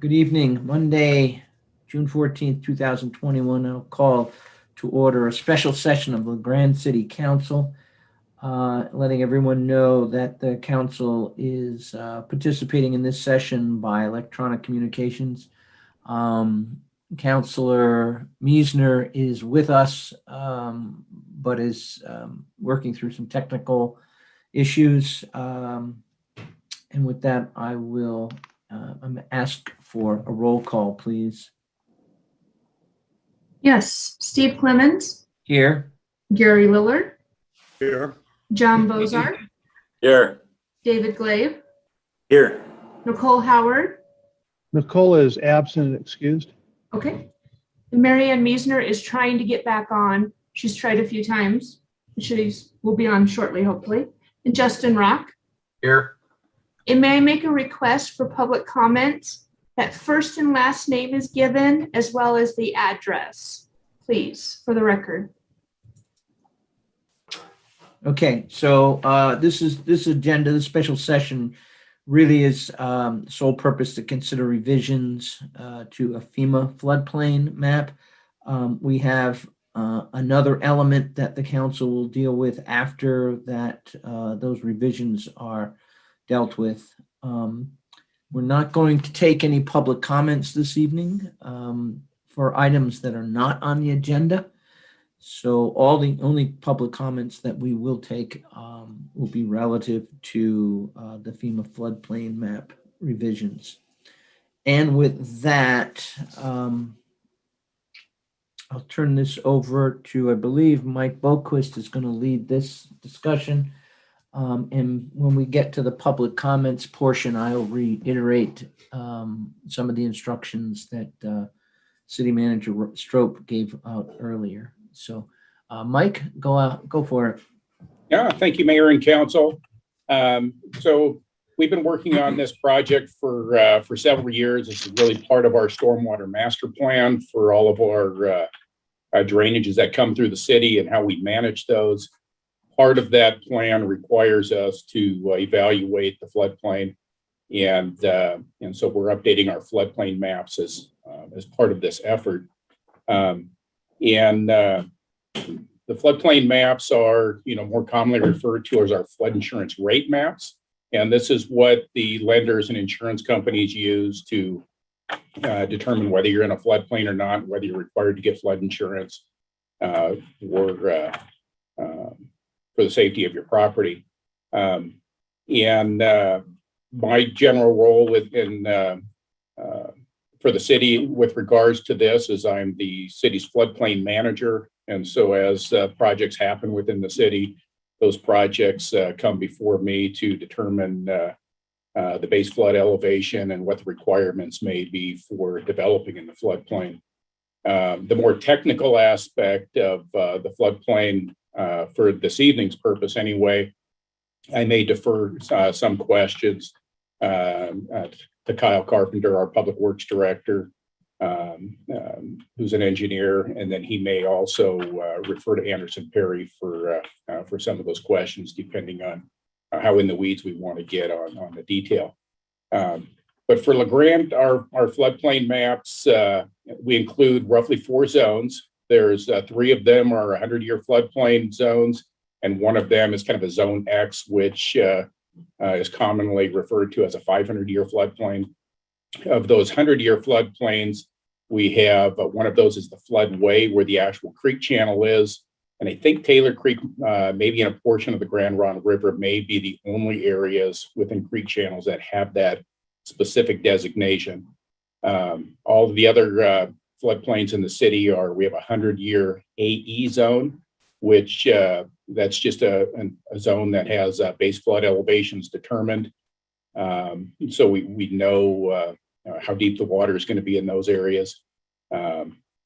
Good evening. Monday, June 14th, 2021. I'll call to order a special session of the Grande City Council, letting everyone know that the council is participating in this session by electronic communications. Councilor Meisner is with us, but is working through some technical issues. And with that, I will ask for a roll call, please. Yes, Steve Clemens. Here. Gary Lillard. Here. John Bozart. Here. David Glave. Here. Nicole Howard. Nicole is absent and excused. Okay. And Marianne Meisner is trying to get back on. She's tried a few times. Will be on shortly, hopefully. And Justin Rock. Here. And may I make a request for public comments that first and last name is given as well as the address, please, for the record. Okay, so this agenda, this special session really is sole purpose to consider revisions to a FEMA floodplain map. We have another element that the council will deal with after that those revisions are dealt with. We're not going to take any public comments this evening for items that are not on the agenda. So the only public comments that we will take will be relative to the FEMA floodplain map revisions. And with that, I'll turn this over to, I believe, Mike Boquist is going to lead this discussion. And when we get to the public comments portion, I'll reiterate some of the instructions that City Manager Strope gave out earlier. So, Mike, go for it. Yeah, thank you, Mayor and Council. So we've been working on this project for several years. This is really part of our stormwater master plan for all of our drainages that come through the city and how we manage those. Part of that plan requires us to evaluate the floodplain, and so we're updating our floodplain maps as part of this effort. The floodplain maps are, more commonly referred to as our flood insurance rate maps, and this is what the lenders and insurance companies use to determine whether you're in a floodplain or not, whether you're required to get flood insurance for the safety of your property. My general role for the city with regards to this is I'm the city's floodplain manager. And so as projects happen within the city, those projects come before me to determine the base flood elevation and what the requirements may be for developing in the floodplain. The more technical aspect of the floodplain, for this evening's purpose anyway, I may defer some questions to Kyle Carpenter, our Public Works Director, who's an engineer, and then he may also refer to Anderson Perry for some of those questions, depending on how in the weeds we want to get on the detail. But for Grande, our floodplain maps, we include roughly 4 zones. There's 3 of them are 100-year floodplain zones, and one of them is kind of a zone X, which is commonly referred to as a 500-year floodplain. Of those 100-year floodplains, we have one of those is the floodway where the actual creek channel is. And I think Taylor Creek, maybe in a portion of the Grand Ronde River, may be the only areas within creek channels that have that specific designation. All of the other floodplains in the city we have a 100-year AE zone, which that's just a zone that has base flood elevations determined. So we know how deep the water is going to be in those areas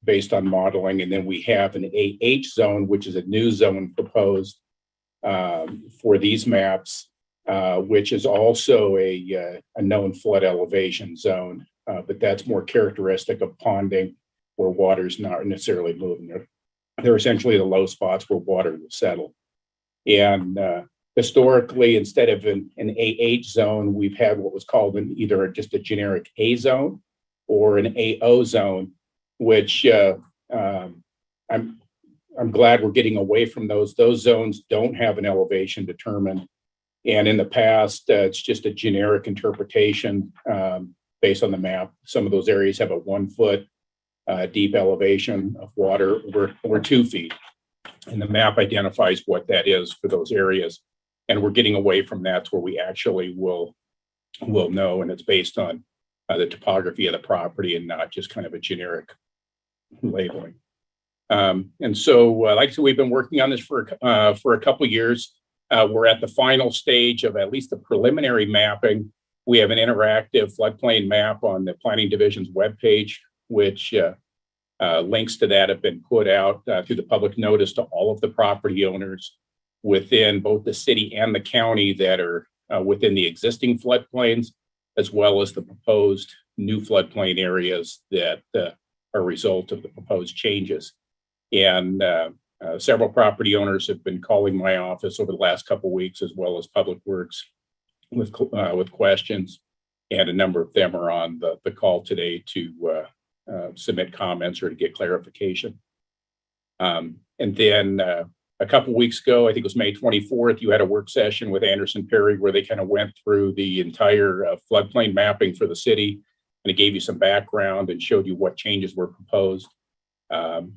based on modeling. And then we have an AH zone, which is a new zone proposed for these maps, which is also a known flood elevation zone, but that's more characteristic of ponding, where water's not necessarily moving. They're essentially the low spots where water will settle. And historically, instead of an AH zone, we've had what was called either just a generic A zone, or an AO zone, which I'm glad we're getting away from those. Those zones don't have an elevation determined. And in the past, it's just a generic interpretation based on the map. Some of those areas have a 1 foot deep elevation of water or 2 feet. And the map identifies what that is for those areas. And we're getting away from that to where we actually will know. And it's based on the topography of the property and not just kind of a generic labeling. And so, like I said, we've been working on this for a couple of years. We're at the final stage of at least the preliminary mapping. We have an interactive floodplain map on the Planning Division's webpage, which links to that have been put out through the public notice to all of the property owners within both the city and the county that are within the existing floodplains, as well as the proposed new floodplain areas that are a result of the proposed changes. And several property owners have been calling my office over the last couple of weeks, as well as Public Works with questions. And a number of them are on the call today to submit comments or to get clarification. And then a couple of weeks ago, I think it was May 24th, you had a work session with Anderson Perry where they kind of went through the entire floodplain mapping for the city, and it gave you some background and showed you what changes were proposed.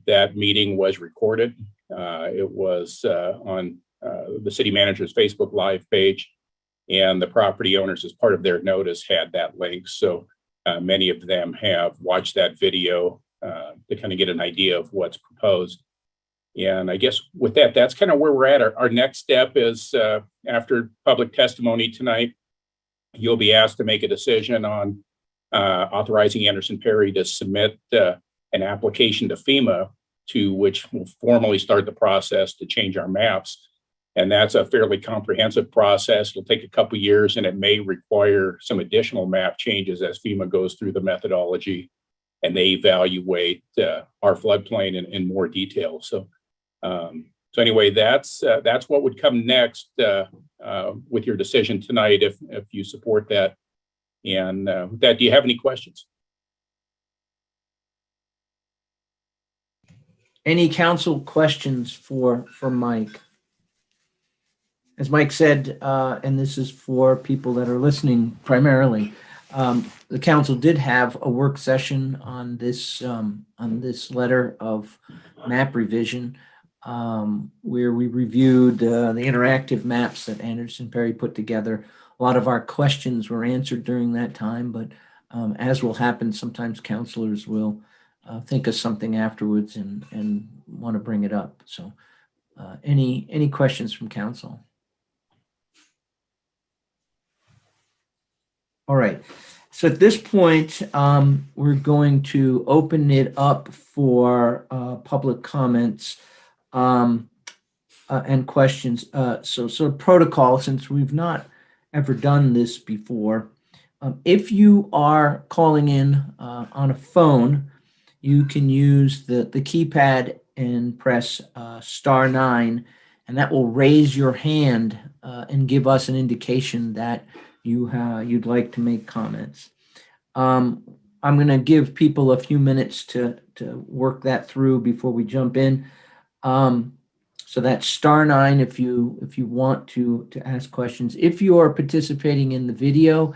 That meeting was recorded. It was on the city manager's Facebook Live page, and the property owners, as part of their notice, had that link. So many of them have watched that video to kind of get an idea of what's proposed. And I guess with that, that's kind of where we're at. Our next step is after public testimony tonight, you'll be asked to make a decision on authorizing Anderson Perry to submit an application to FEMA, to which will formally start the process to change our maps. And that's a fairly comprehensive process. It'll take a couple of years, and it may require some additional map changes as FEMA goes through the methodology and they evaluate our floodplain in more detail. So anyway, that's what would come next with your decision tonight if you support that. And with that, do you have any questions? Any council questions for Mike? As Mike said, and this is for people that are listening primarily, the council did have a work session on this letter of map revision, where we reviewed the interactive maps that Anderson Perry put together. A lot of our questions were answered during that time, but as will happen, sometimes councilors will think of something afterwards and want to bring it up. So any questions from council? All right. So at this point, we're going to open it up for public comments and questions. So protocol, since we've not ever done this before, if you are calling in on a phone, you can use the keypad and press *9, and that will raise your hand and give us an indication that you'd like to make comments. I'm going to give people a few minutes to work that through before we jump in. So that's *9 if you want to ask questions. If you are participating in the video,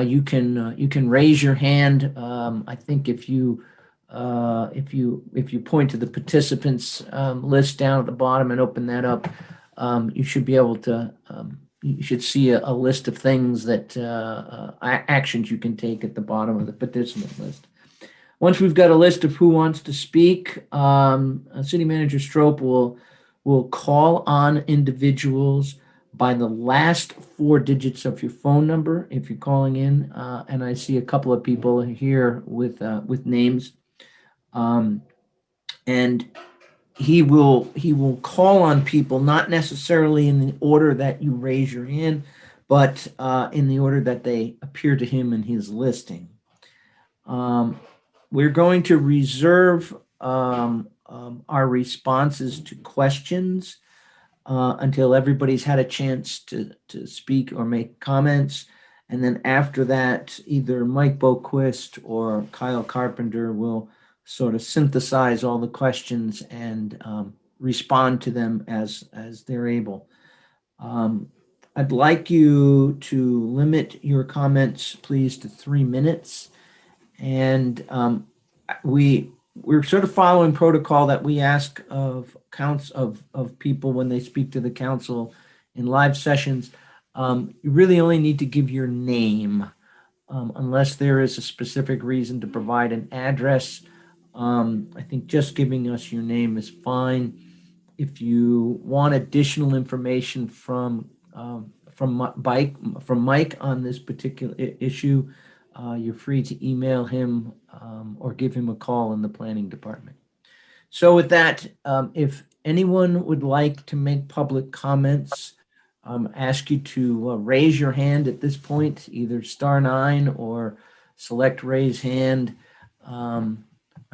you can raise your hand. I think if you point to the participants list down at the bottom and open that up, you should be able to. You should see a list of things that actions you can take at the bottom of the participant list. Once we've got a list of who wants to speak, City Manager Strope will call on individuals by the last 4 digits of your phone number if you're calling in. And I see a couple of people here with names. And he will call on people, not necessarily in the order that you raise your hand, but in the order that they appear to him in his listing. We're going to reserve our responses to questions until everybody's had a chance to speak or make comments. And then after that, either Mike Boquist or Kyle Carpenter will sort of synthesize all the questions and respond to them as they're able. I'd like you to limit your comments, please, to 3 minutes. And we're sort of following protocol that we ask of people when they speak to the council in live sessions. You really only need to give your name unless there is a specific reason to provide an address. I think just giving us your name is fine. If you want additional information from Mike on this particular issue, you're free to email him or give him a call in the planning department. So with that, if anyone would like to make public comments, ask you to raise your hand at this point, either *9 or select raise hand. I'm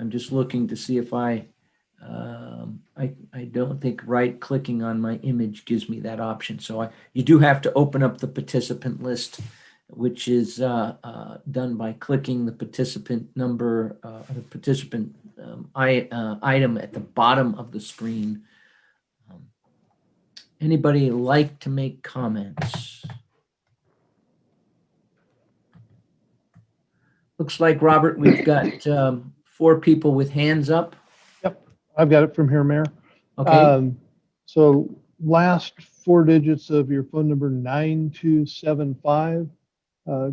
just looking to see if I don't think right clicking on my image gives me that option. So you do have to open up the participant list, which is done by clicking the participant number, the participant item at the bottom of the screen. Anybody like to make comments? Looks like, Robert, we've got 4 people with hands up. Yep, I've got it from here, Mayor. Okay. So last 4 digits of your phone number, 9275.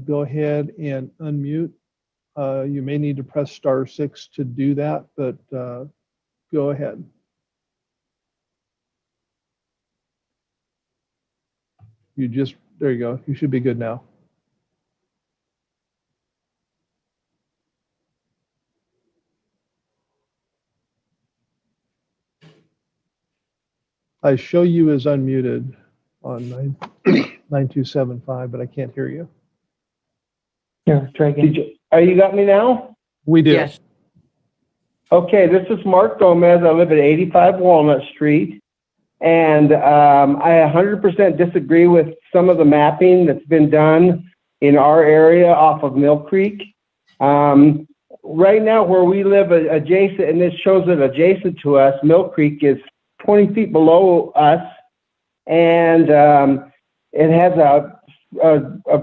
Go ahead and unmute. You may need to press *6 to do that, but go ahead. There you go. You should be good now. I show you as unmuted on 9275, but I can't hear you. Here, try again. You got me now? We do. Yes. Okay, this is Mark Gomez. I live at 85 Walnut Street. And I 100% disagree with some of the mapping that's been done in our area off of Mill Creek. Right now where we live adjacent, and this shows it adjacent to us, Mill Creek is 20 feet below us. And it has a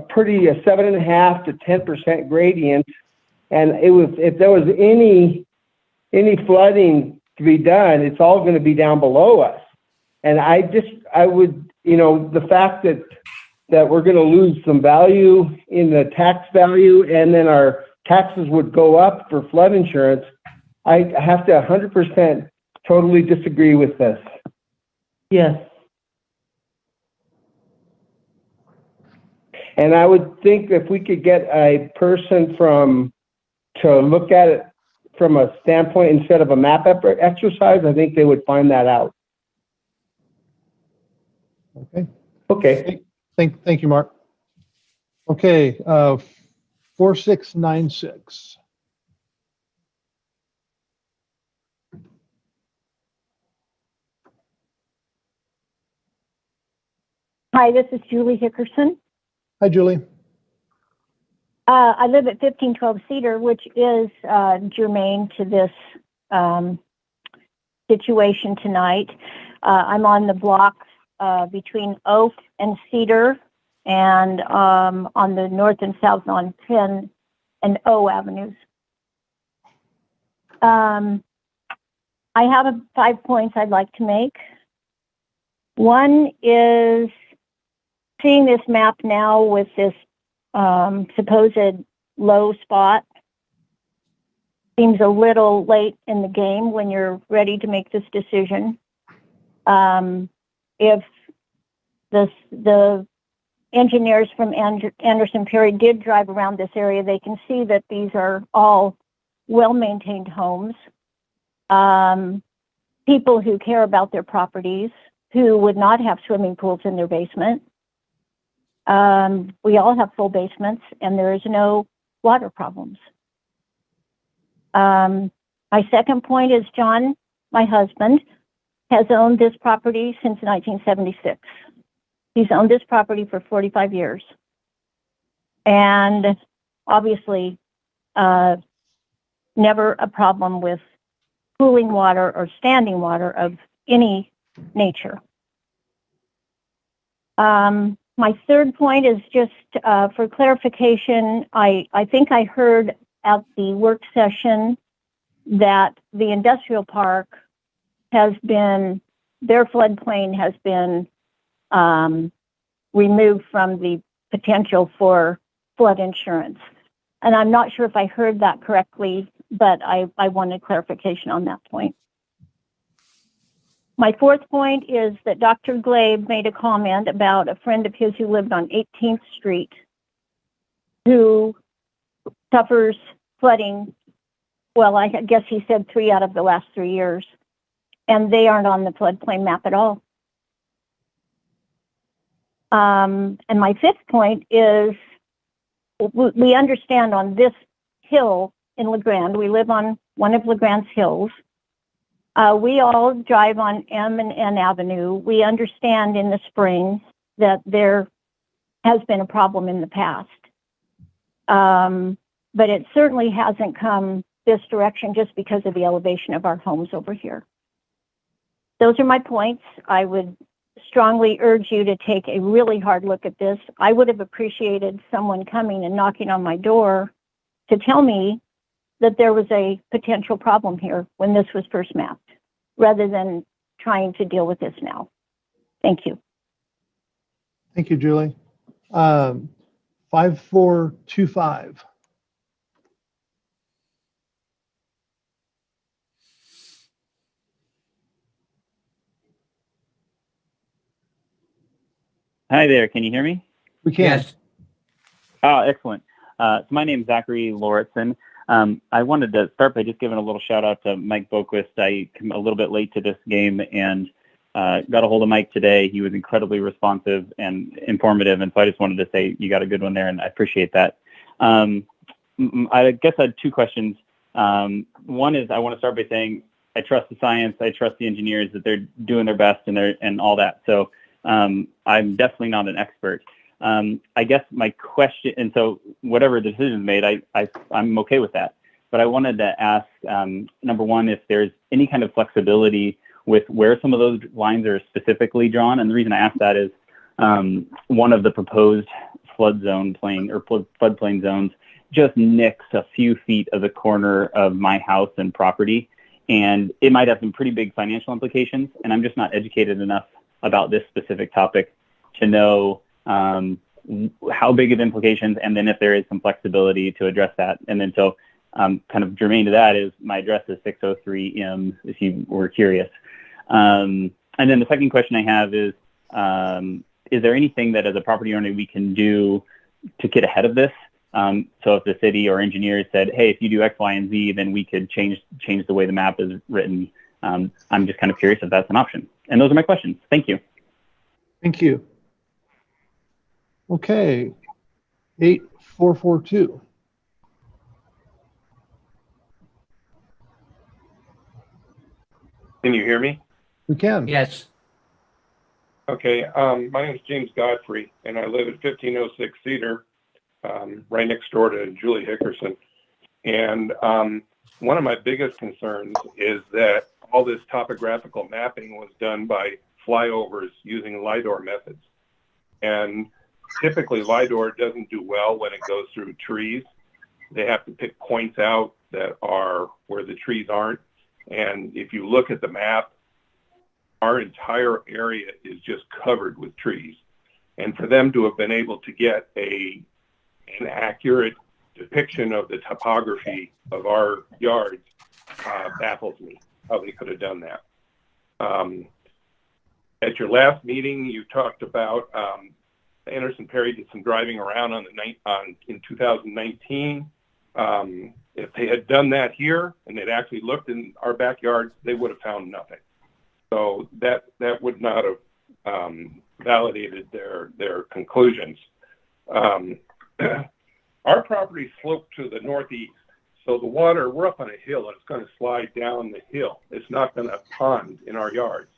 pretty 7.5 to 10% gradient. And if there was any flooding to be done, it's all going to be down below us. And I would, the fact that we're going to lose some value in the tax value, and then our taxes would go up for flood insurance, I have to 100% totally disagree with this. Yes. And I would think if we could get a person to look at it from a standpoint instead of a map exercise, I think they would find that out. Okay. Okay. Thank you, Mark. Okay, 4696. Hi, this is Julie Hickerson. Hi, Julie. I live at 1512 Cedar, which is germane to this situation tonight. I'm on the block between Oak and Cedar, and on the north and south on Penn and O Avenues. I have 5 points I'd like to make. One is seeing this map now with this supposed low spot seems a little late in the game when you're ready to make this decision. If the engineers from Anderson Perry did drive around this area, they can see that these are all well-maintained homes. People who care about their properties, who would not have swimming pools in their basement. We all have full basements, and there is no water problems. My second point is John, my husband, has owned this property since 1976. He's owned this property for 45 years. and obviously never a problem with pooling water or standing water of any nature. My third point is just for clarification. I think I heard at the work session that the industrial park has been, their floodplain has been removed from the potential for flood insurance. And I'm not sure if I heard that correctly, but I wanted clarification on that point. My fourth point is that Dr. Glabe made a comment about a friend of his who lived on 18th Street who suffers flooding. Well, I guess he said 3 out of the last 3 years, and they aren't on the floodplain map at all. And my fifth point is we understand on this hill in LeGrande, we live on one of LeGrande's hills. We all drive on M and N Avenue. We understand in the spring that there has been a problem in the past. But it certainly hasn't come this direction just because of the elevation of our homes over here. Those are my points. I would strongly urge you to take a really hard look at this. I would have appreciated someone coming and knocking on my door to tell me that there was a potential problem here when this was first mapped, rather than trying to deal with this now. Thank you. Thank you, Julie. 5425. Hi there, can you hear me? We can. Yes. Oh, excellent. So my name is Zachary Lauritsen. I wanted to start by just giving a little shout out to Mike Boquist. I came a little bit late to this game and got a hold of Mike today. He was incredibly responsive and informative, and so I just wanted to say you got a good one there, and I appreciate that. I guess I had 2 questions. One is I want to start by saying I trust the science, I trust the engineers that they're doing their best and all that. So I'm definitely not an expert. I guess my question, and so whatever the decision is made, I'm okay with that. But I wanted to ask, number one, if there's any kind of flexibility with where some of those lines are specifically drawn. And the reason I ask that is one of the proposed floodplain zones just nicks a few feet of the corner of my house and property. And it might have some pretty big financial implications. And I'm just not educated enough about this specific topic to know how big of implications, and then if there is some flexibility to address that. And then so kind of germane to that is my address is 603 M, if you were curious. And then the second question I have is there anything that as a property owner we can do to get ahead of this? So if the city or engineers said, hey, if you do X, Y, and Z, then we could change the way the map is written. I'm just kind of curious if that's an option. And those are my questions. Thank you. Thank you. Okay, 8442. Can you hear me? We can. Yes. Okay, my name is James Godfrey, and I live at 1506 Cedar, right next door to Julie Hickerson. And one of my biggest concerns is that all this topographical mapping was done by flyovers using LIDAR methods. And typically LIDAR doesn't do well when it goes through trees. They have to pick points out that are where the trees aren't. And if you look at the map, our entire area is just covered with trees. And for them to have been able to get an accurate depiction of the topography of our yards baffles me how they could have done that. At your last meeting, you talked about Anderson Perry did some driving around in 2019. If they had done that here and they'd actually looked in our backyards, they would have found nothing. So that would not have validated their conclusions. Our property sloped to the northeast, so the water, we're up on a hill and it's going to slide down the hill. It's not going to pond in our yards.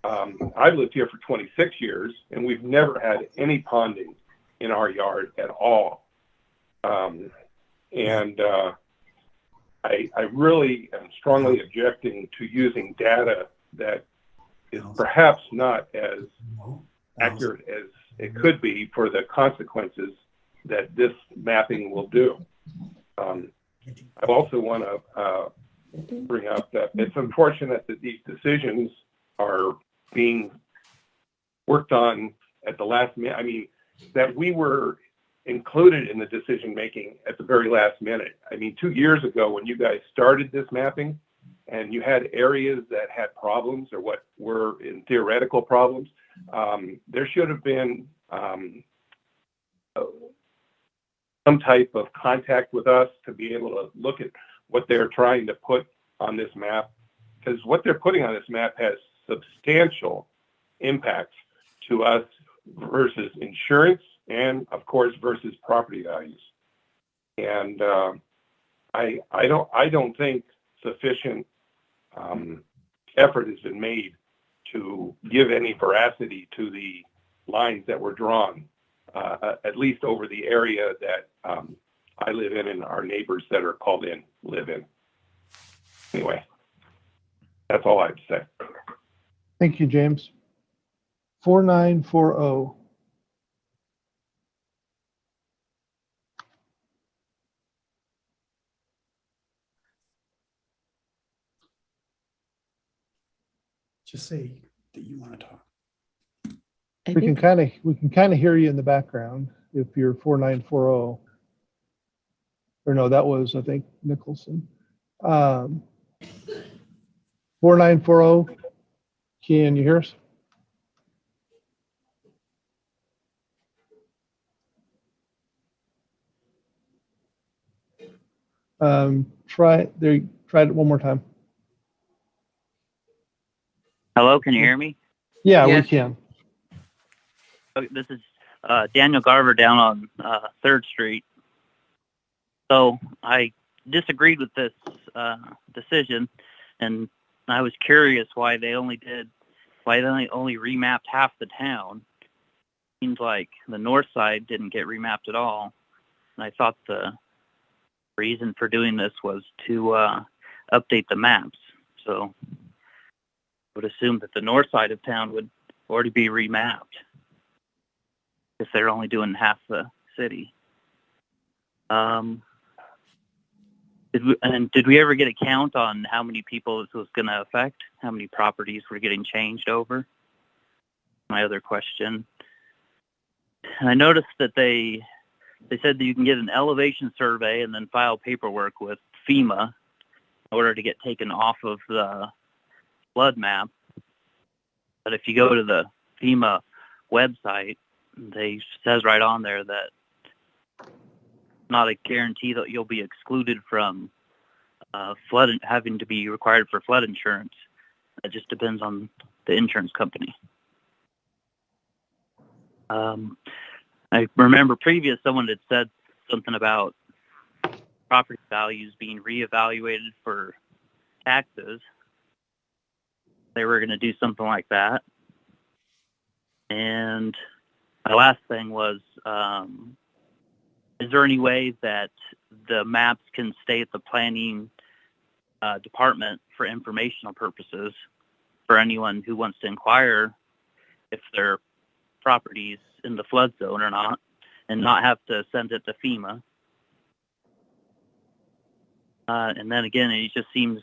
I've lived here for 26 years and we've never had any ponding in our yard at all. I really am strongly objecting to using data that is perhaps not as accurate as it could be for the consequences that this mapping will do. I also want to bring up that it's unfortunate that these decisions are being worked on at the last minute. I mean, that we were included in the decision making at the very last minute. I mean, 2 years ago when you guys started this mapping and you had areas that had problems or what were in theoretical problems, there should have been some type of contact with us to be able to look at what they're trying to put on this map, because what they're putting on this map has substantial impacts to us versus insurance and of course versus property values. And I don't think sufficient effort has been made to give any veracity to the lines that were drawn, at least over the area that I live in and our neighbors that are called in live in. Anyway, that's all I have to say. Thank you, James. 4940. Just say that you want to talk. We can kind of hear you in the background if you're 4940. Or no, that was, I think, Nicholson. 4940. Can you hear us? Try it one more time. Hello, can you hear me? Yeah, Yes. we can. Okay, this is Daniel Garver down on 3rd Street. So I disagreed with this decision, and I was curious why they only remapped half the town. Seems like the north side didn't get remapped at all. And I thought the reason for doing this was to update the maps. So I would assume that the north side of town would already be remapped if they're only doing half the city. Did we ever get a count on how many people this was going to affect? How many properties were getting changed over? My other question. And I noticed that they said that you can get an elevation survey and then file paperwork with FEMA in order to get taken off of the flood map. But if you go to the FEMA website, they says right on there that not a guarantee that you'll be excluded from flood having to be required for flood insurance. It just depends on the insurance company. I remember someone had said something about property values being reevaluated for taxes. They were going to do something like that. And my last thing was, is there any way that the maps can stay at the planning department for informational purposes for anyone who wants to inquire if their properties in the flood zone or not, and not have to send it to FEMA? And then again, it just seems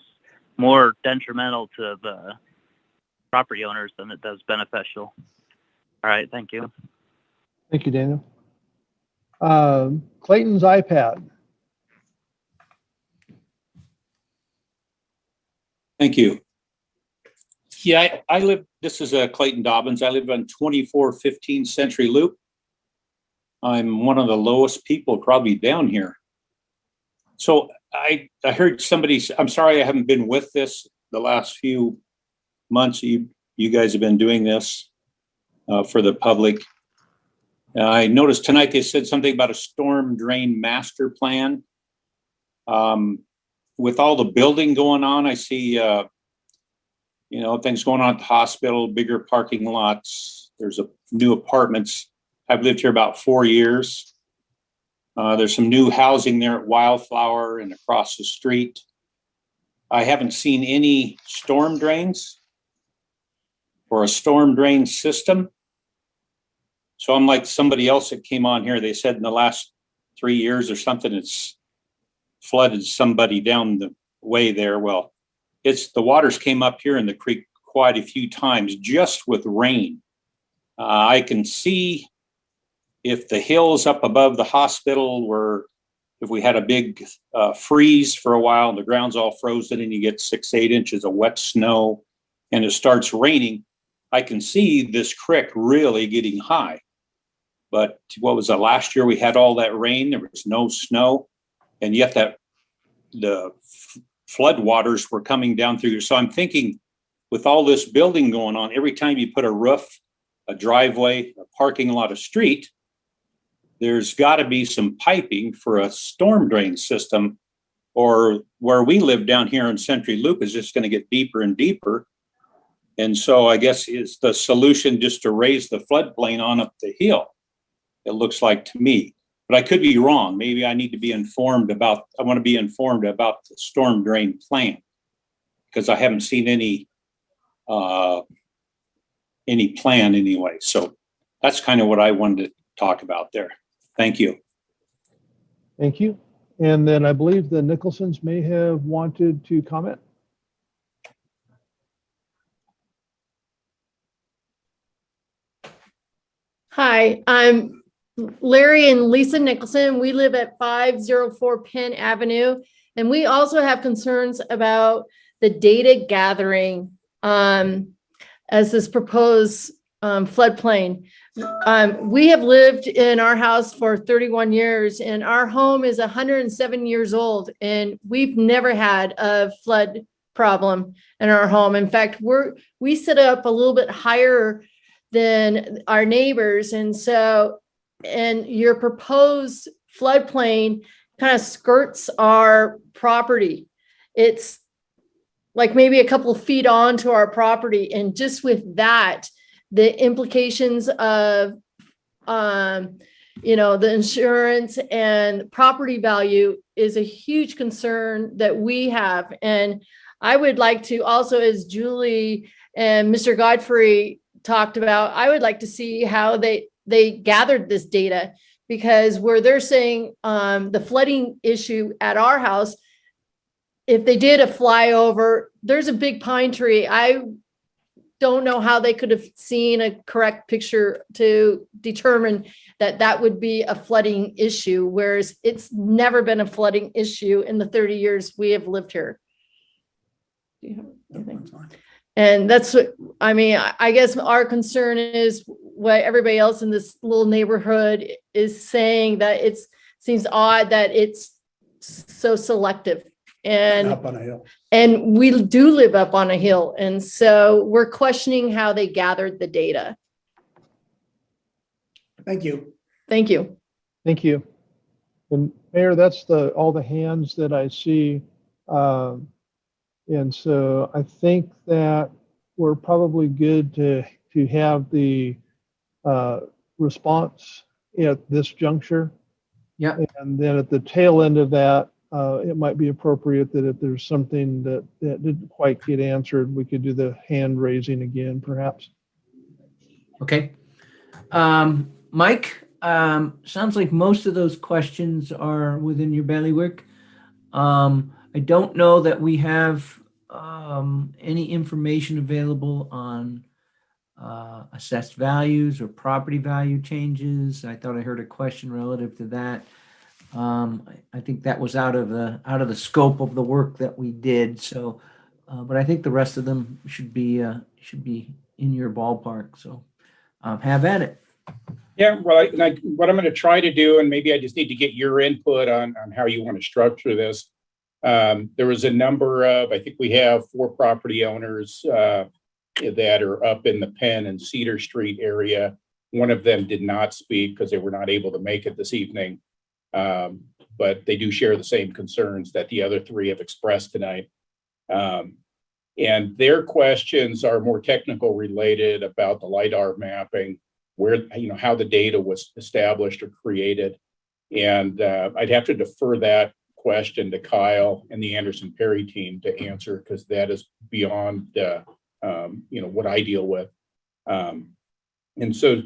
more detrimental to the property owners than it does beneficial. All right, thank you. Thank you, Daniel. Clayton's iPad. Thank you. Yeah, I live, this is Clayton Dobbins. I live on 2415 Century Loop. I'm one of the lowest people probably down here. So I heard somebody, I'm sorry I haven't been with this the last few months. You guys have been doing this for the public. I noticed tonight they said something about a storm drain master plan. With all the building going on, I see things going on at the hospital, bigger parking lots. There's new apartments I've lived here about 4 years. There's some new housing there at Wildflower and across the street. I haven't seen any storm drains or a storm drain system. So I'm like somebody else that came on here. They said in the last 3 years or something, it's flooded somebody down the way there. Well, the waters came up here in the creek quite a few times just with rain. I can see if the hills up above the hospital were, if we had a big freeze for a while and the ground's all frozen and you get 6-8 inches of wet snow and it starts raining, I can see this creek really getting high. But what was that, last year we had all that rain, there was no snow, and yet the flood waters were coming down through here. So I'm thinking with all this building going on, every time you put a roof, a driveway, a parking lot, a street, there's got to be some piping for a storm drain system, or where we live down here in Century Loop is just going to get deeper and deeper. And so I guess is the solution just to raise the floodplain on up the hill, it looks like to me. But I could be wrong. Maybe I need to be informed about, I want to be informed about the storm drain plan, because I haven't seen any plan anyway. So that's kind of what I wanted to talk about there. Thank you. Thank you. And then I believe the Nicholsons may have wanted to comment. Hi, I'm Larry and Lisa Nicholson. We live at 504 Penn Avenue, and we also have concerns about the data gathering as this proposed floodplain. We have lived in our house for 31 years, and our home is 107 years old, and we've never had a flood problem in our home. In fact, we sit up a little bit higher than our neighbors, and your proposed floodplain kind of skirts our property. It's like maybe a couple of feet onto our property, and just with that, the implications of the insurance and property value is a huge concern that we have. And I would like to also, as Julie and Mr. Godfrey talked about, I would like to see how they gathered this data, because where they're saying the flooding issue at our house, if they did a flyover, there's a big pine tree. I don't know how they could have seen a correct picture to determine that that would be a flooding issue, whereas it's never been a flooding issue in the 30 years we have lived here. Do you have anything? And that's what, I mean, I guess our concern is what everybody else in this little neighborhood is saying, that it seems odd that it's so selective. And Up on a hill. And we do live up on a hill. And so we're questioning how they gathered the data. Thank you. Thank you. Thank you. And Mayor, that's all the hands that I see. And so I think that we're probably good to have the response at this juncture. Yeah. And then at the tail end of that, it might be appropriate that if there's something that didn't quite get answered, we could do the hand raising again, perhaps. Okay. Mike, sounds like most of those questions are within your bailiwick. I don't know that we have any information available on assessed values or property value changes. I thought I heard a question relative to that. I think that was out of the scope of the work that we did. So, but I think the rest of them should be in your ballpark. So, have at it. Yeah, well, what I'm going to try to do, and maybe I just need to get your input on how you want to structure this. There was a number of, I think we have 4 property owners that are up in the Penn and Cedar Street area. One of them did not speak because they were not able to make it this evening. But they do share the same concerns that the other 3 have expressed tonight. And their questions are more technical related about the LiDAR mapping where, how the data was established or created. And I'd have to defer that question to Kyle and the Anderson Perry team to answer, because that is beyond, what I deal with. And so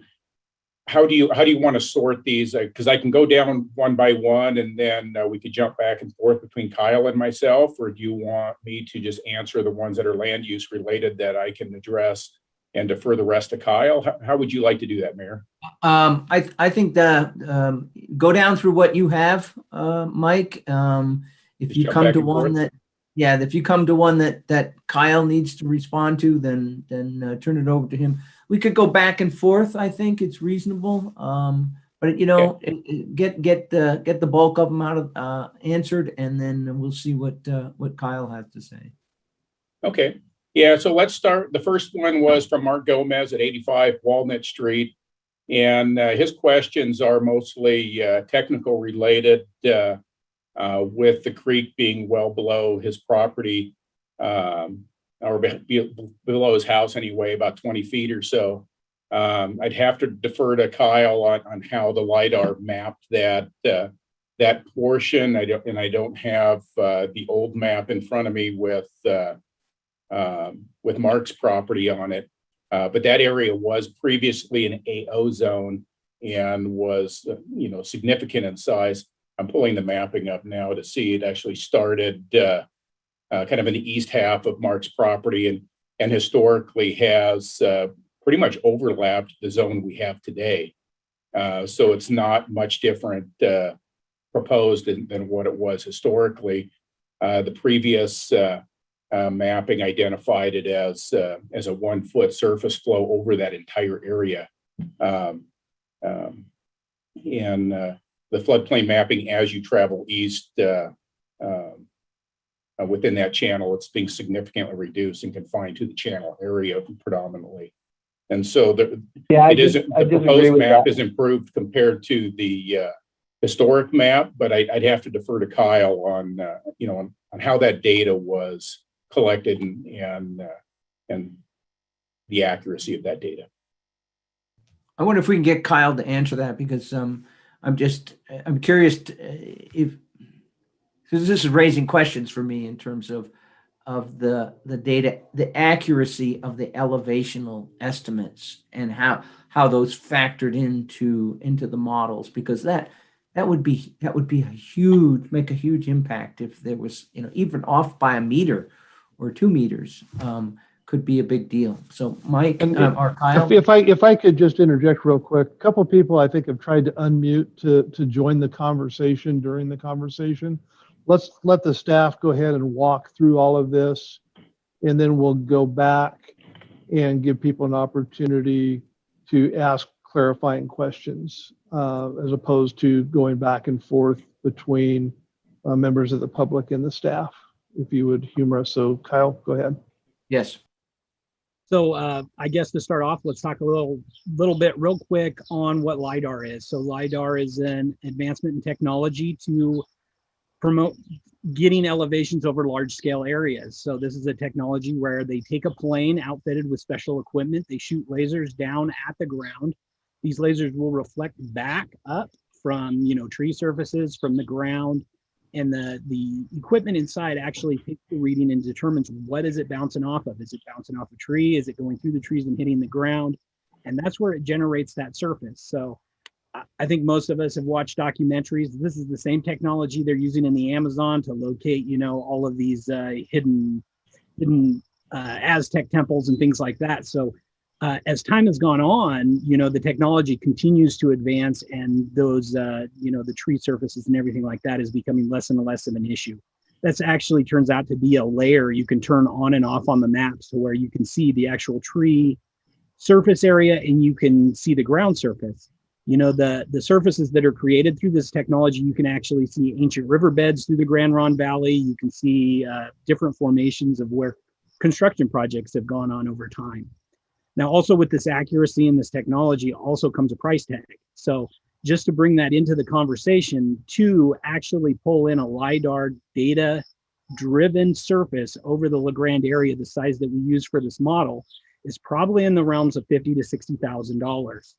how do you want to sort these? Because I can go down one by one, and then we could jump back and forth between Kyle and myself, or do you want me to just answer the ones that are land use related that I can address and defer the rest to Kyle? How would you like to do that, Mayor? I think that go down through what you have, Mike. If Just you jump come back to and one forth? that, yeah, if you come to one that Kyle needs to respond to, then turn it over to him. We could go back and forth. I think it's reasonable. But get the bulk of them out of answered, and then we'll see what Kyle has to say. Okay. Yeah, so let's start. The first one was from Mark Gomez at 85 Walnut Street. And his questions are mostly technical related, with the creek being well below his property, or below his house anyway, about 20 feet or so. I'd have to defer to Kyle on how the LiDAR mapped that portion. I don't have the old map in front of me with Mark's property on it. But that area was previously an AO zone and was, significant in size. I'm pulling the mapping up now to see it actually started kind of in the east half of Mark's property, and historically has pretty much overlapped the zone we have today. So it's not much different proposed than what it was historically. The previous mapping identified it as a 1 foot surface flow over that entire area. And the floodplain mapping, as you travel east within that channel, it's being significantly reduced and confined to the channel area predominantly. And so the proposed map is improved compared to the historic map, but I'd have to defer to Kyle on how that data was collected and the accuracy of that data. I wonder if we can get Kyle to answer that, because I'm curious because this is raising questions for me in terms of the data, the accuracy of the elevational estimates, and how those factored into the models, because that would be make a huge impact if there was, even off by a meter or 2 meters, could be a big deal. So Mike or Kyle, if I could just interject real quick, a couple of people I think have tried to unmute to join the conversation during the conversation. Let's let the staff go ahead and walk through all of this, and then we'll go back and give people an opportunity to ask clarifying questions, as opposed to going back and forth between members of the public and the staff. If you would humor us. So Kyle, go ahead. yes. So I guess to start off, let's talk a little bit real quick on what LiDAR is. So LiDAR is an advancement in technology to promote getting elevations over large scale areas. So this is a technology where they take a plane outfitted with special equipment, they shoot lasers down at the ground. These lasers will reflect back up from, tree surfaces, from the ground, and the equipment inside actually takes the reading and determines what is it bouncing off of. Is it bouncing off a tree? Is it going through the trees and hitting the ground? And that's where it generates that surface. So I think most of us have watched documentaries. This is the same technology they're using in the Amazon to locate, all of these hidden Aztec temples and things like that. So as time has gone on, the technology continues to advance, and those, the tree surfaces and everything like that is becoming less and less of an issue. That's actually turns out to be a layer you can turn on and off on the maps, to where you can see the actual tree surface area and you can see the ground surface. The surfaces that are created through this technology, you can actually see ancient riverbeds through the Grand Ronde Valley. You can see different formations of where construction projects have gone on over time. Now, also with this accuracy and this technology also comes a price tag. So just to bring that into the conversation, to actually pull in a LiDAR data-driven surface over the Grande area, the size that we use for this model, is probably in the realms of $50,000 to $60,000.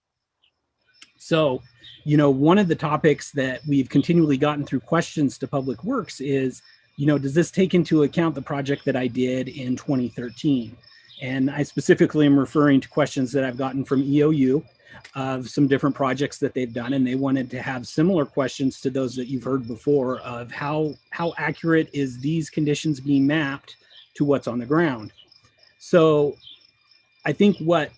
So, one of the topics that we've continually gotten through questions to Public Works is, does this take into account the project that I did in 2013? And I specifically am referring to questions that I've gotten from EOU of some different projects that they've done, and they wanted to have similar questions to those that you've heard before of how accurate is these conditions being mapped to what's on the ground. So I think when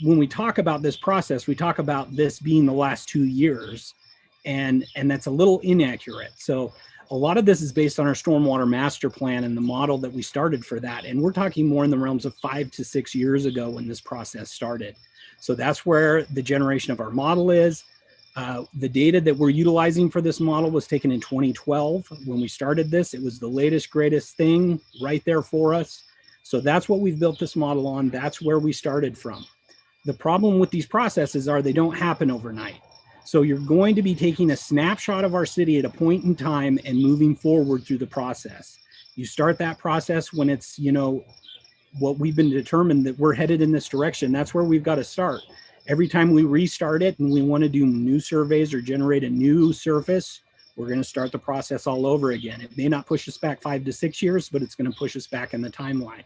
we talk about this process, we talk about this being the last 2 years, and that's a little inaccurate. So a lot of this is based on our stormwater master plan and the model that we started for that. And we're talking more in the realms of 5 to 6 years ago when this process started. So that's where the generation of our model is. The data that we're utilizing for this model was taken in 2012. When we started this, it was the latest, greatest thing right there for us. So that's what we've built this model on. That's where we started from. The problem with these processes are they don't happen overnight. So you're going to be taking a snapshot of our city at a point in time and moving forward through the process. You start that process when it's, what we've been determined that we're headed in this direction. That's where we've got to start. Every time we restart it and we want to do new surveys or generate a new surface, we're going to start the process all over again. It may not push us back 5 to 6 years, but it's going to push us back in the timeline.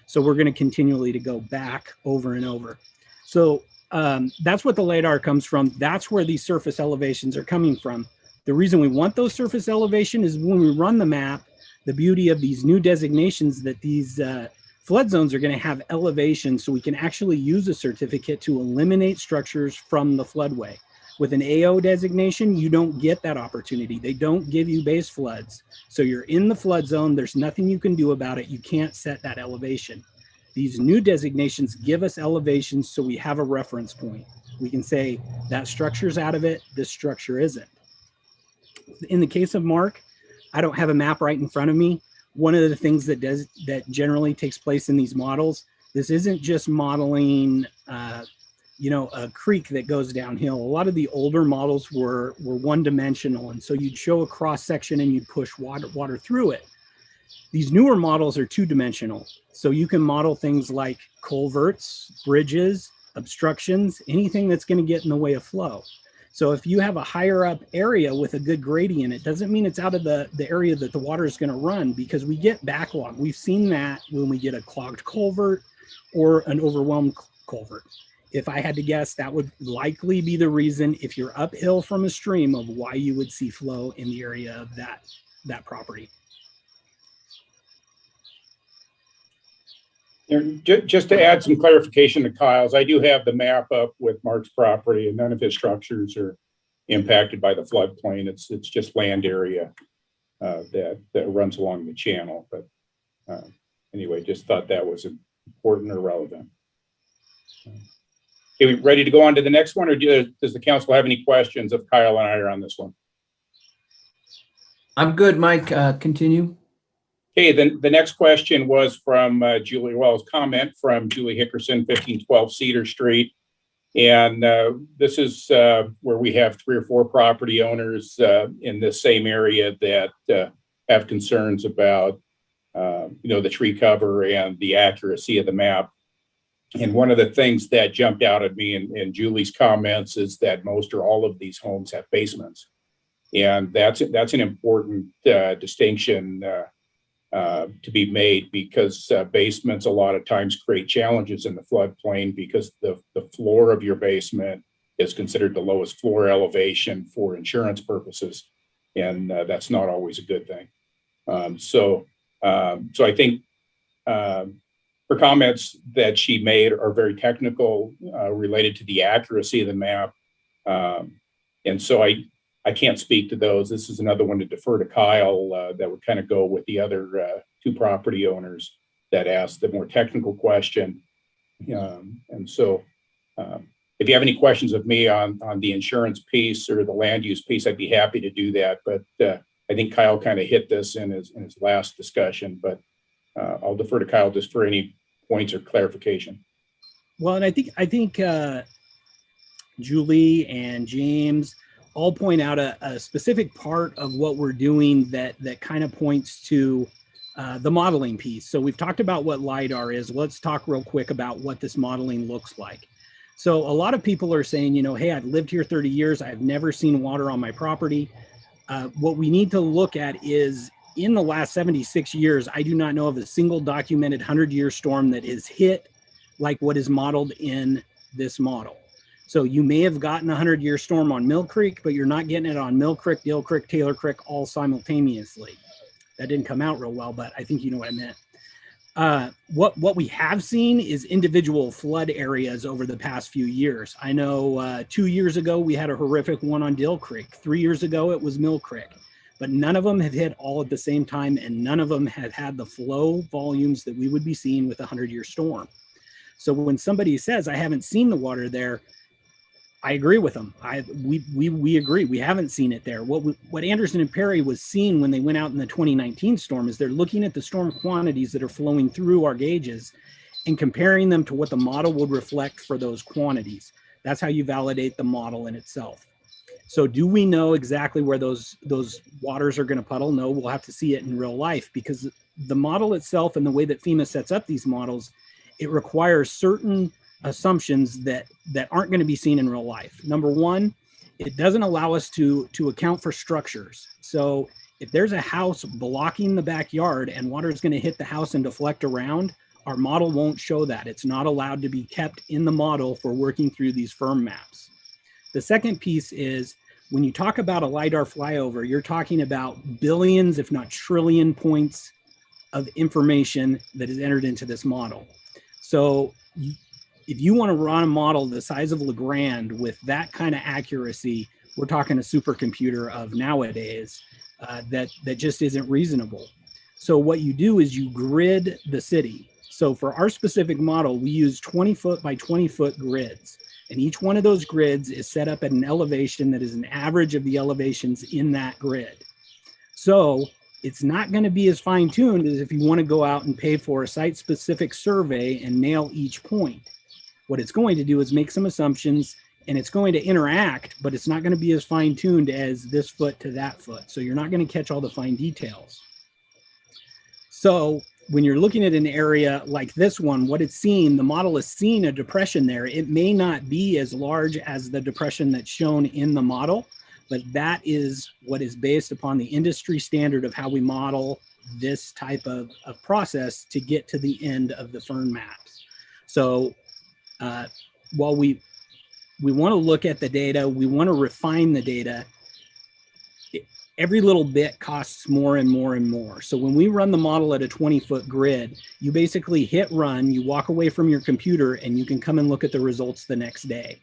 So we're going to continually to go back over and over. So that's what the LiDAR comes from. That's where these surface elevations are coming from. The reason we want those surface elevation is when we run the map, the beauty of these new designations that these flood zones are going to have elevation, so we can actually use a certificate to eliminate structures from the floodway. With an AO designation, you don't get that opportunity. They don't give you base floods. So you're in the flood zone. There's nothing you can do about it. You can't set that elevation. These new designations give us elevations so we have a reference point. We can say that structure's out of it, this structure isn't. In the case of Mark, I don't have a map right in front of me. One of the things that generally takes place in these models, this isn't just modeling a creek that goes downhill. A lot of the older models were one-dimensional, and so you'd show a cross section and you'd push water through it. These newer models are two-dimensional, so you can model things like culverts, bridges, obstructions, anything that's going to get in the way of flow. So if you have a higher up area with a good gradient, it doesn't mean it's out of the area that the water is going to run, because we get backlog. We've seen that when we get a clogged culvert or an overwhelmed culvert. If I had to guess, that would likely be the reason, if you're uphill from a stream, of why you would see flow in the area of that property. Just to add some clarification to Kyle's, I do have the map up with Mark's property, and none of his structures are impacted by the floodplain. It's just land area that runs along the channel. But anyway, just thought that was important or relevant. Okay, we ready to go on to the next one, or does the council have any questions of Kyle and I are on this one? I'm good, Mike. Continue. Okay, then the next question was from Julie Wells' comment from Julie Hickerson, 1512 Cedar Street. And this is where we have 3 or 4 property owners in this same area that have concerns about, the tree cover and the accuracy of the map. And one of the things that jumped out at me in Julie's comments is that most or all of these homes have basements. And that's an important distinction to be made, because basements a lot of times create challenges in the floodplain, because the floor of your basement is considered the lowest floor elevation for insurance purposes. And that's not always a good thing. So I think her comments that she made are very technical, related to the accuracy of the map. And so I can't speak to those. This is another one to defer to Kyle that would kind of go with the other 2 property owners that asked the more technical question. And so if you have any questions of me on the insurance piece or the land use piece, I'd be happy to do that. But I think Kyle kind of hit this in his last discussion, but I'll defer to Kyle just for any points or clarification. Well, and I think Julie and James all point out a specific part of what we're doing that kind of points to the modeling piece. So we've talked about what LiDAR is. Let's talk real quick about what this modeling looks like. So a lot of people are saying, you know, hey, I've lived here 30 years. I've never seen water on my property. What we need to look at is in the last 76 years, I do not know of a single documented 100-year storm that is hit like what is modeled in this model. So you may have gotten a 100-year storm on Mill Creek, but you're not getting it on Mill Creek, Dale Creek, Taylor Creek all simultaneously. That didn't come out real well, but I think you know what I meant. What we have seen is individual flood areas over the past few years. I know 2 years ago, we had a horrific one on Dill Creek. 3 years ago, it was Mill Creek, but none of them had hit all at the same time, and none of them had had the flow volumes that we would be seeing with a 100-year storm. So when somebody says, I haven't seen the water there, I agree with them. We agree. We haven't seen it there. What Anderson and Perry was seeing when they went out in the 2019 storm is they're looking at the storm quantities that are flowing through our gauges and comparing them to what the model would reflect for those quantities. That's how you validate the model in itself. So do we know exactly where those waters are going to puddle? No, we'll have to see it in real life, because the model itself and the way that FEMA sets up these models, it requires certain assumptions that aren't going to be seen in real life. Number one, it doesn't allow us to account for structures. So if there's a house blocking the backyard and water is going to hit the house and deflect around, our model won't show that. It's not allowed to be kept in the model for working through these firm maps. The second piece is when you talk about a LiDAR flyover, you're talking about billions, if not trillion points of information that is entered into this model. So if you want to run a model the size of Grande with that kind of accuracy, we're talking a supercomputer of nowadays that just isn't reasonable. So what you do is you grid the city. So for our specific model, we use 20-foot by 20-foot grids. And each one of those grids is set up at an elevation that is an average of the elevations in that grid. So it's not going to be as fine-tuned as if you want to go out and pay for a site-specific survey and nail each point. What it's going to do is make some assumptions, and it's going to interact, but it's not going to be as fine-tuned as this foot to that foot. So you're not going to catch all the fine details. So when you're looking at an area like this one, what it's seeing, the model is seeing a depression there. It may not be as large as the depression that's shown in the model, but that is what is based upon the industry standard of how we model this type of process to get to the end of the firm maps. So while we want to look at the data, we want to refine the data, every little bit costs more and more and more. So when we run the model at a 20-foot grid, you basically hit run, you walk away from your computer, and you can come and look at the results the next day.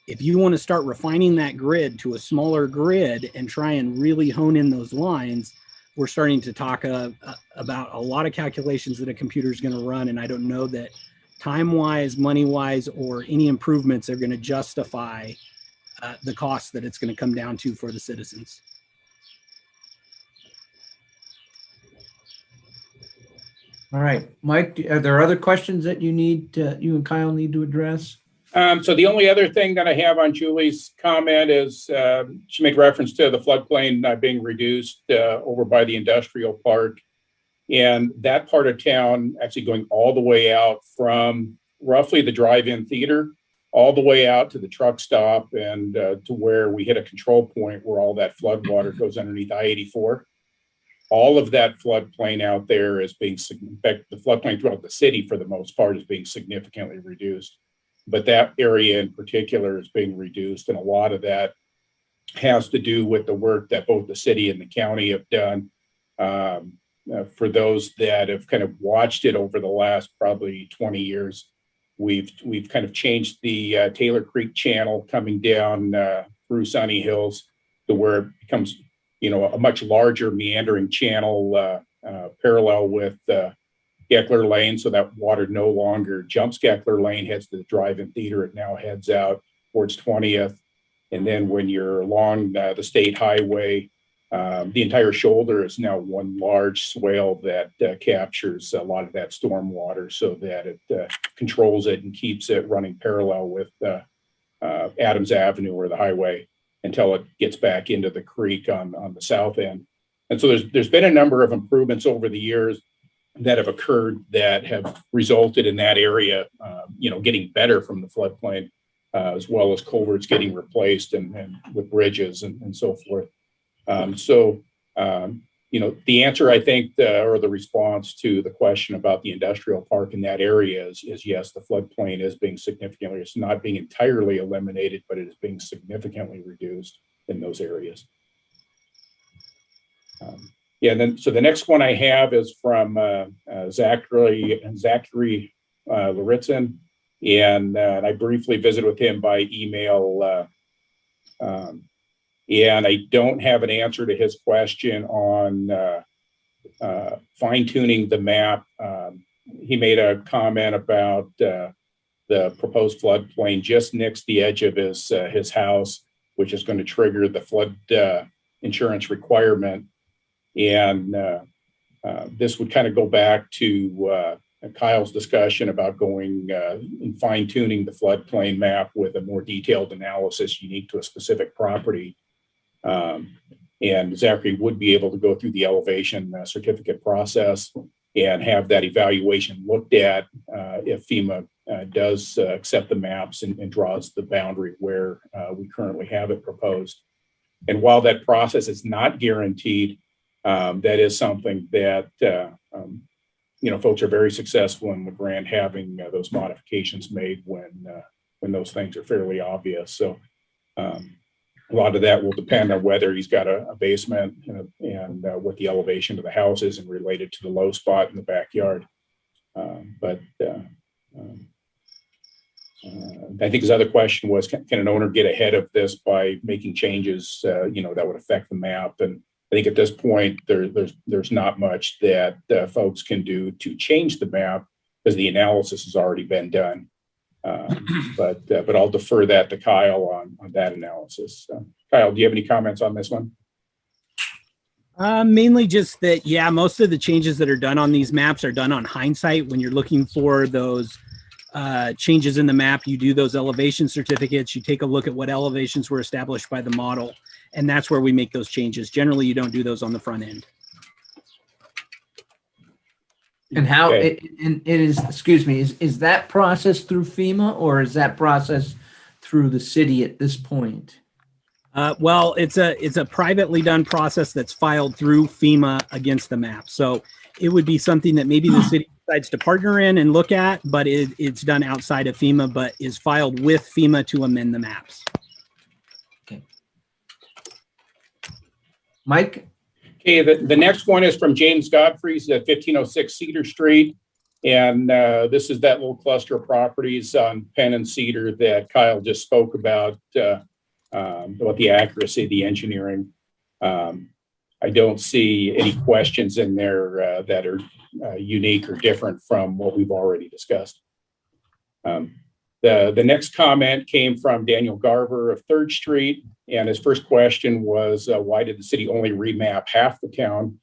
If you want to start refining that grid to a smaller grid and try and really hone in those lines, we're starting to talk about a lot of calculations that a computer is going to run, and I don't know that time-wise, money-wise, or any improvements are going to justify the cost that it's going to come down to for the citizens. All right, Mike, are there other questions that you and Kyle need to address? So the only other thing that I have on Julie's comment is she made reference to the floodplain being reduced over by the industrial park. And that part of town actually going all the way out from roughly the drive-in theater, all the way out to the truck stop and to where we hit a control point where all that flood water goes underneath I-84. All of that floodplain out there is being, in fact, the floodplain throughout the city for the most part is being significantly reduced. But that area in particular is being reduced. And a lot of that has to do with the work that both the city and the county have done. For those that have kind of watched it over the last probably 20 years, we've kind of changed the Taylor Creek channel coming down through Sunny Hills to where it becomes, a much larger meandering channel parallel with Geckler Lane, so that water no longer jumps Geckler Lane, heads to the drive-in theater. It now heads out towards 20th. And then when you're along the state highway, the entire shoulder is now one large swale that captures a lot of that storm water so that it controls it and keeps it running parallel with Adams Avenue or the highway until it gets back into the creek on the south end. And so there's been a number of improvements over the years that have occurred that have resulted in that area, getting better from the floodplain. as well as culverts getting replaced and with bridges and so forth. The answer, I think, or the response to the question about the industrial park in that area is yes, the floodplain is being significantly, it's not being entirely eliminated, but it is being significantly reduced in those areas. So the next one I have is from Zachary Loritzen, and I briefly visited with him by email, and I don't have an answer to his question on fine-tuning the map. He made a comment about the proposed floodplain just next the edge of his house, which is going to trigger the flood insurance requirement. And this would kind of go back to Kyle's discussion about going and fine-tuning the floodplain map with a more detailed analysis unique to a specific property. And Zachary would be able to go through the elevation certificate process and have that evaluation looked at if FEMA does accept the maps and draws the boundary where we currently have it proposed. And while that process is not guaranteed, that is something that folks are very successful in the grant having those modifications made when those things are fairly obvious. So a lot of that will depend on whether he's got a basement and what the elevation of the house is and related to the low spot in the backyard. I think his other question was, can an owner get ahead of this by making changes, that would affect the map? And I think at this point, there's not much that folks can do to change the map because the analysis has already been done. But I'll defer that to Kyle on that analysis. Kyle, do you have any comments on this one? Mainly just that, yeah, most of the changes that are done on these maps are done on hindsight. When you're looking for those changes in the map, you do those elevation certificates, you take a look at what elevations were established by the model, and that's where we make those changes. Generally, you don't do those on the front end. And how it is, excuse me, is that process through FEMA or is that process through the city at this point? Well, it's a privately done process that's filed through FEMA against the map. So it would be something that maybe the city decides to partner in and look at, but it's done outside of FEMA, but is filed with FEMA to amend the maps. Okay. Mike? Okay, the next one is from James Godfrey's at 1506 Cedar Street. And this is that little cluster of properties on Penn and Cedar that Kyle just spoke about the accuracy of the engineering. I don't see any questions in there that are unique or different from what we've already discussed. The next comment came from Daniel Garver of 3rd Street. And his first question was, why did the city only remap half the town,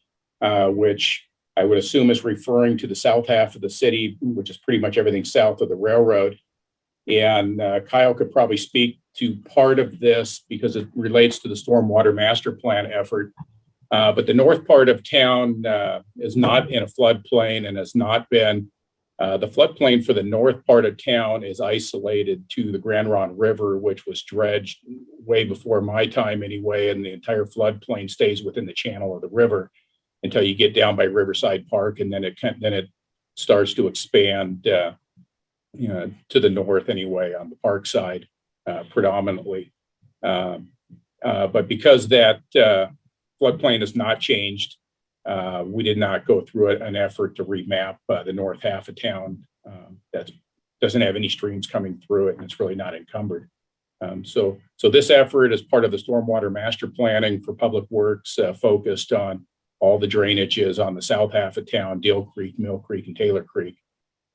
which I would assume is referring to the south half of the city, which is pretty much everything south of the railroad. And Kyle could probably speak to part of this because it relates to the stormwater master plan effort. But the north part of town is not in a floodplain and has not been. The floodplain for the north part of town is isolated to the Grand River, which was dredged way before my time anyway, and the entire floodplain stays within the channel of the river until you get down by Riverside Park, and then it starts to expand to the north anyway on the park side predominantly. But because that floodplain has not changed, we did not go through an effort to remap the north half of town that doesn't have any streams coming through it, and it's really not encumbered. So this effort is part of the stormwater master planning for public works focused on all the drainages on the south half of town, Deal Creek, Mill Creek, and Taylor Creek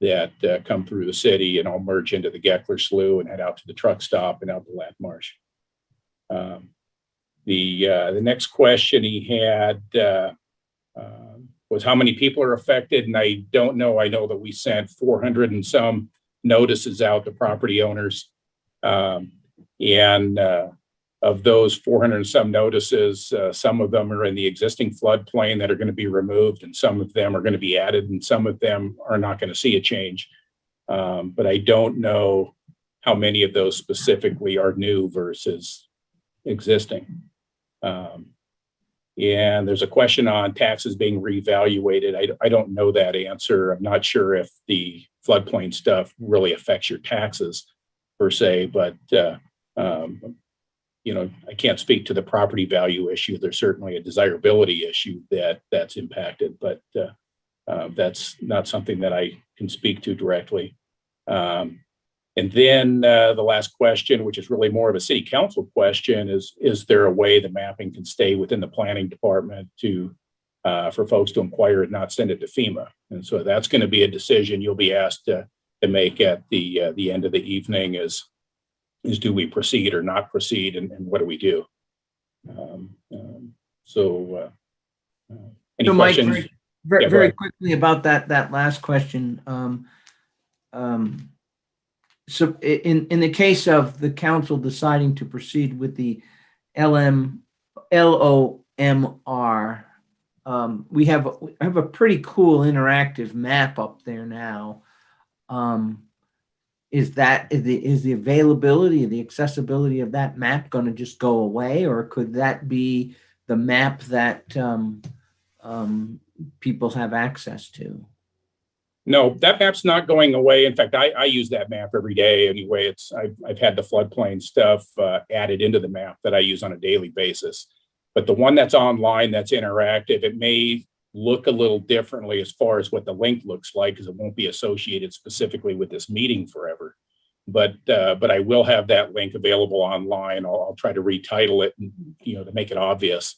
that come through the city and all merge into the Geckler Slough and head out to the truck stop and out to Lat Marsh. The next question he had was how many people are affected, and I don't know. I know that we sent 400 and some notices out to property owners, and of those 400 and some notices, some of them are in the existing floodplain that are going to be removed, and some of them are going to be added, and some of them are not going to see a change. But I don't know how many of those specifically are new versus existing. And there's a question on taxes being reevaluated. I don't know that answer. I'm not sure if the floodplain stuff really affects your taxes per se, but you know, I can't speak to the property value issue. There's certainly a desirability issue that's impacted, but that's not something that I can speak to directly. And then the last question, which is really more of a city council question, is there a way the mapping can stay within the planning department to for folks to inquire and not send it to FEMA? And so that's going to be a decision you'll be asked to make at the end of the evening is do we proceed or not proceed, and what do we do? So any Mike, questions? very quickly about that last question. So in the case of the council deciding to proceed with the LOMR, we have a pretty cool interactive map up there now. Is the availability, the accessibility of that map going to just go away, or could that be the map that people have access to? No, that map's not going away. In fact, I use that map every day anyway. I've had the floodplain stuff added into the map that I use on a daily basis. But the one that's online, that's interactive, it may look a little differently as far as what the link looks like, because it won't be associated specifically with this meeting forever. But I will have that link available online. I'll try to retitle it, and, you know, to make it obvious.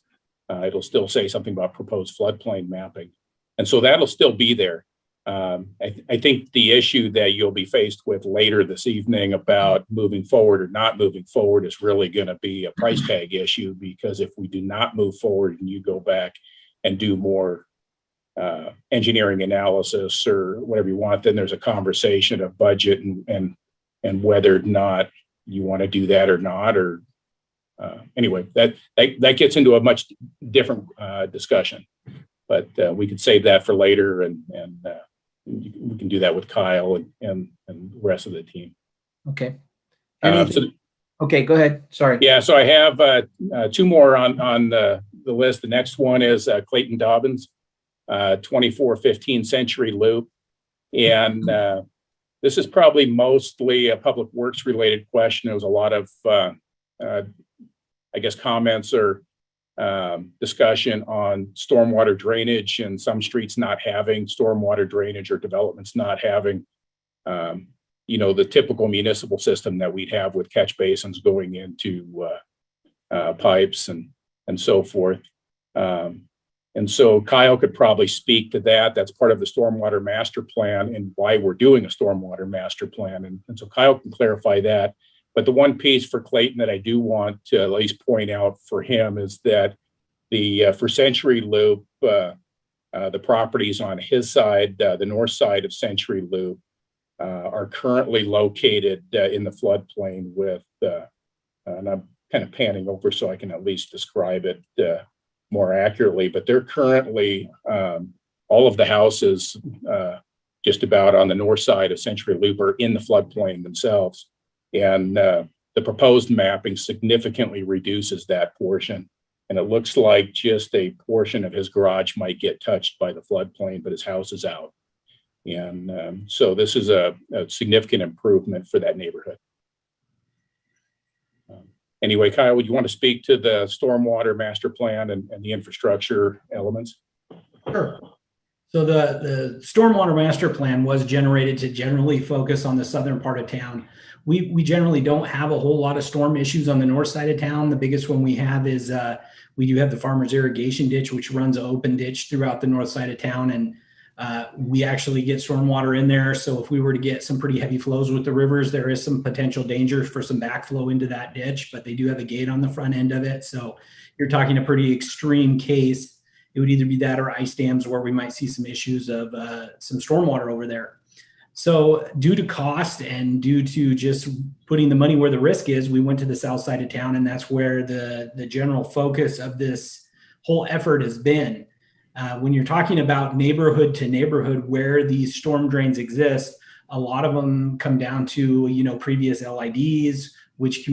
It'll still say something about proposed floodplain mapping, and so that'll still be there. I think the issue that you'll be faced with later this evening about moving forward or not moving forward is really going to be a price tag issue, because if we do not move forward and you go back and do more engineering analysis or whatever you want, then there's a conversation of budget and whether or not you want to do that or not. Or anyway, that gets into a much different discussion, but we could save that for later, and we can do that with Kyle and the rest of the team. Okay. Okay, go ahead. Sorry. Yeah, so I have two more on the list. The next one is Clayton Dobbins, 2415 Century Loop. And this is probably mostly a public works related question. There was a lot of, I guess, comments or discussion on stormwater drainage and some streets not having stormwater drainage or developments not having, you know, the typical municipal system that we'd have with catch basins going into pipes and so forth. And so Kyle could probably speak to that. That's part of the stormwater master plan and why we're doing a stormwater master plan. And so Kyle can clarify that. But the one piece for Clayton that I do want to at least point out for him is that for Century Loop, the properties on his side, the north side of Century Loop, are currently located in the floodplain with, and I'm kind of panning over so I can at least describe it more accurately, but they're currently, all of the houses just about on the north side of Century Loop are in the floodplain themselves. And the proposed mapping significantly reduces that portion. And it looks like just a portion of his garage might get touched by the floodplain, but his house is out. And so this is a significant improvement for that neighborhood. Anyway, Kyle, would you want to speak to the stormwater master plan and the infrastructure elements? Sure. So the stormwater master plan was generated to generally focus on the southern part of town. We generally don't have a whole lot of storm issues on the north side of town. The biggest one we have is we do have the farmer's irrigation ditch, which runs an open ditch throughout the north side of town. And we actually get stormwater in there. So if we were to get some pretty heavy flows with the rivers, there is some potential danger for some backflow into that ditch, but they do have a gate on the front end of it. So you're talking a pretty extreme case. It would either be that or ice dams where we might see some issues of some stormwater over there. So due to cost and due to just putting the money where the risk is, we went to the south side of town, and that's where the general focus of this whole effort has been. When you're talking about neighborhood to neighborhood where these storm drains exist, A lot of them come down to, previous LIDs, which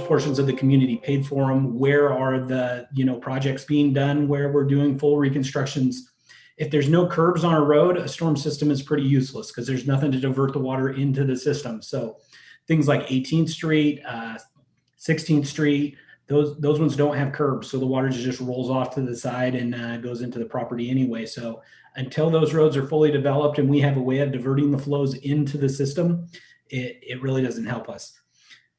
portions of the community paid for them, where are the, projects being done, where we're doing full reconstructions. If there's no curbs on a road, a storm system is pretty useless because there's nothing to divert the water into the system. So things like 18th Street, 16th Street, those ones don't have curbs. So the water just rolls off to the side and goes into the property anyway. So until those roads are fully developed and we have a way of diverting the flows into the system, it really doesn't help us.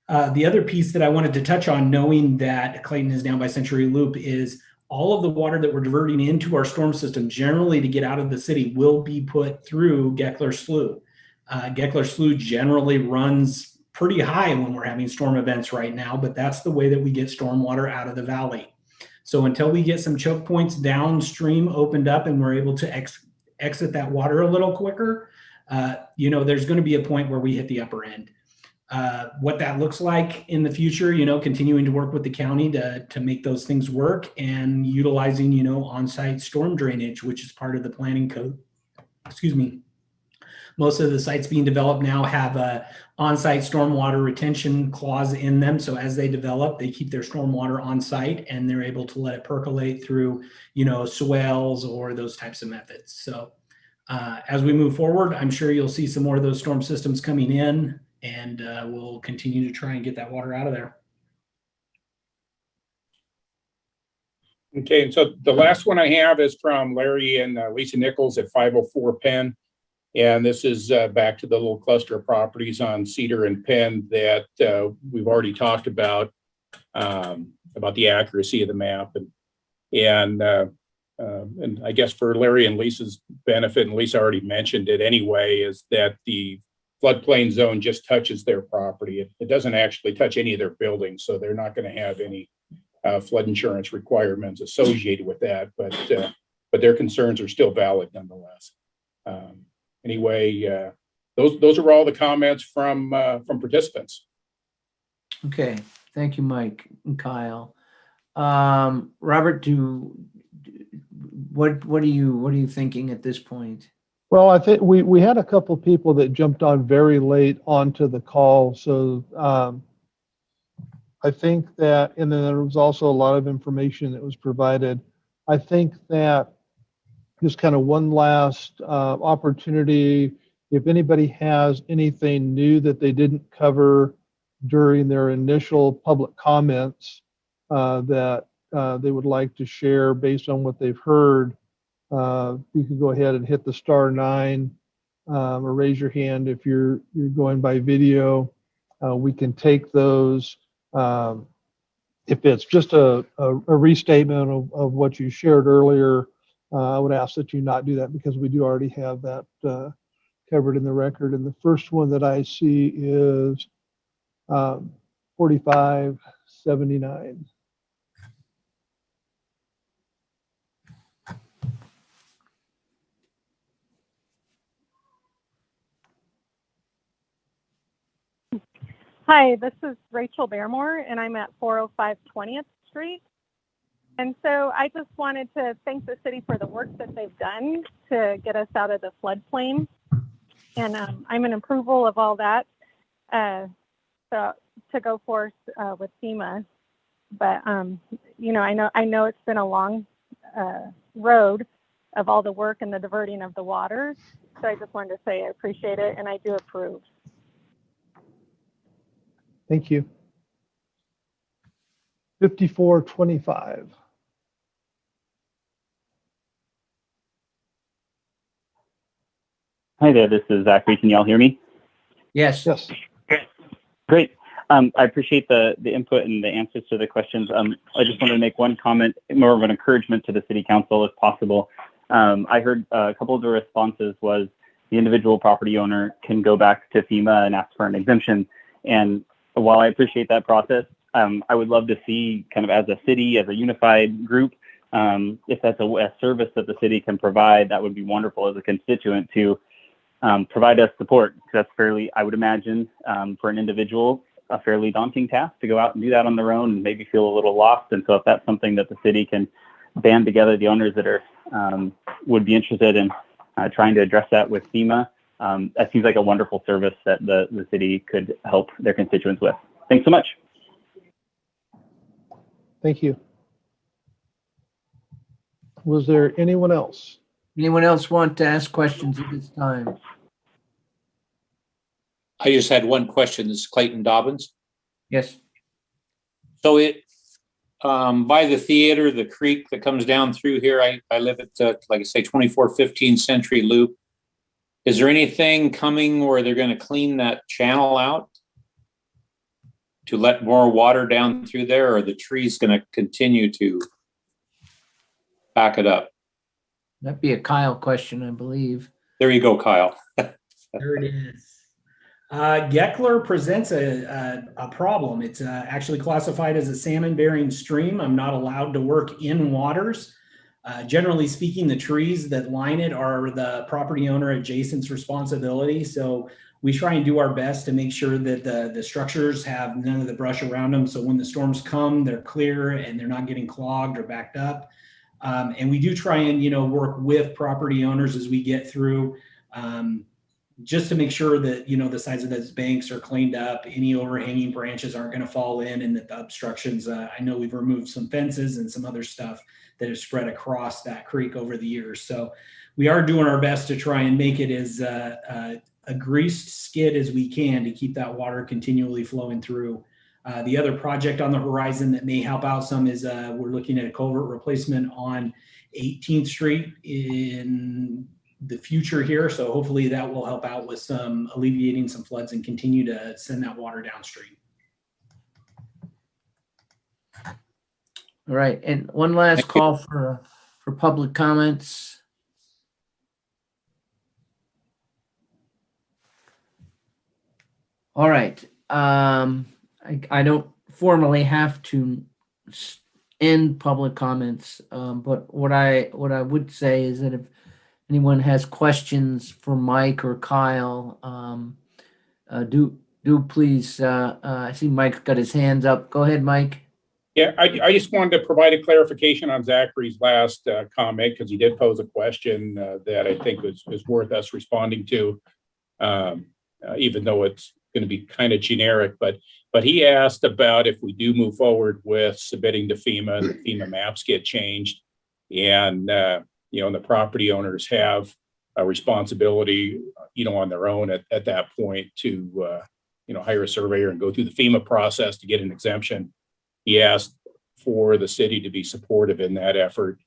The other piece that I wanted to touch on, knowing that Clayton is down by Century Loop, is all of the water that we're diverting into our storm system generally to get out of the city will be put through Geckler Slough. Geckler Slough generally runs pretty high when we're having storm events right now, but that's the way that we get storm water out of the valley. So until we get some choke points downstream opened up and we're able to exit that water a little quicker, there's going to be a point where we hit the upper end. What that looks like in the future, continuing to work with the county to make those things work and utilizing, on-site storm drainage, which is part of the planning code. Excuse me. Most of the sites being developed now have a on-site stormwater retention clause in them. So as they develop, they keep their stormwater on site and they're able to let it percolate through, swales or those types of methods. So as we move forward, I'm sure you'll see some more of those storm systems coming in, and we'll continue to try and get that water out of there. Okay, and so the last one I have is from Larry and Lisa Nichols at 504 Penn. And this is back to the little cluster of properties on Cedar and Penn that we've already talked about the accuracy of the map. And I guess for Larry and Lisa's benefit, and Lisa already mentioned it anyway, is that the floodplain zone just touches their property. It doesn't actually touch any of their buildings, so they're not going to have any flood insurance requirements associated with that. But their concerns are still valid nonetheless. Anyway, those are all the comments from participants. Okay, thank you, Mike and Kyle. Robert, what are you thinking at this point? Well, I think we had a couple people that jumped on very late onto the call. So I think that, and then there was also a lot of information that was provided. I think that just kind of one last opportunity, if anybody has anything new that they didn't cover during their initial public comments that they would like to share based on what they've heard, you can go ahead and hit the *9 or raise your hand if you're going by video. We can take those. If it's just a restatement of what you shared earlier, I would ask that you not do that because we do already have that covered in the record. And the first one that I see is 4579. Hi, this is Rachel Baremore, and I'm at 405 20th Street. And so I just wanted to thank the city for the work that they've done to get us out of the floodplain. And I'm in approval of all that so to go forth with FEMA. But, I know it's been a long road of all the work and the diverting of the water. So I just wanted to say I appreciate it, and I do approve. Thank you. 5425. Hi there, this is Zachary. Can y'all hear me? Yes. Yes. Great. I appreciate the input and the answers to the questions. I just wanted to make one comment, more of an encouragement to the city council if possible. I heard a couple of the responses was the individual property owner can go back to FEMA and ask for an exemption. And while I appreciate that process, I would love to see kind of as a city, as a unified group, if that's a service that the city can provide, that would be wonderful as a constituent to provide us support. That's fairly, I would imagine, for an individual, a fairly daunting task to go out and do that on their own and maybe feel a little lost. And so if that's something that the city can band together, the owners that are would be interested in trying to address that with FEMA, that seems like a wonderful service that the city could help their constituents with. Thanks so much. Thank you. Was there anyone else? Anyone else want to ask questions at this time? I just had one question. This is Clayton Dobbins. Yes. So by the theater, the creek that comes down through here, I live at, like I say, 2415 Century Loop. Is there anything coming where they're going to clean that channel out to let more water down through there, or are the trees going to continue to back it up? That'd be a Kyle question, I believe. There you go, Kyle. There it is. Geckler presents a problem. It's actually classified as a salmon-bearing stream. I'm not allowed to work in waters. Generally speaking, the trees that line it are the property owner adjacent's responsibility. So we try and do our best to make sure that the structures have none of the brush around them. So when the storms come, they're clear and they're not getting clogged or backed up. And we do try and, work with property owners as we get through, just to make sure that, the sides of those banks are cleaned up. Any overhanging branches aren't going to fall in, and that the obstructions, I know we've removed some fences and some other stuff that has spread across that creek over the years. So we are doing our best to try and make it as a greased skid as we can to keep that water continually flowing through. The other project on the horizon that may help out some is we're looking at a culvert replacement on 18th Street in the future here. So hopefully that will help out with some alleviating some floods and continue to send that water downstream. All right, and one last call for public comments. All right. I don't formally have to end public comments, but what I would say is that if anyone has questions for Mike or Kyle, do please. I see Mike's got his hands up. Go ahead, Mike. Yeah, I just wanted to provide a clarification on Zachary's last comment, because he did pose a question that I think was worth us responding to, even though it's going to be kind of generic. But he asked about if we do move forward with submitting to FEMA, the FEMA maps get changed, and the property owners have a responsibility, on their own at that point to hire a surveyor and go through the FEMA process to get an exemption. He asked for the city to be supportive in that effort.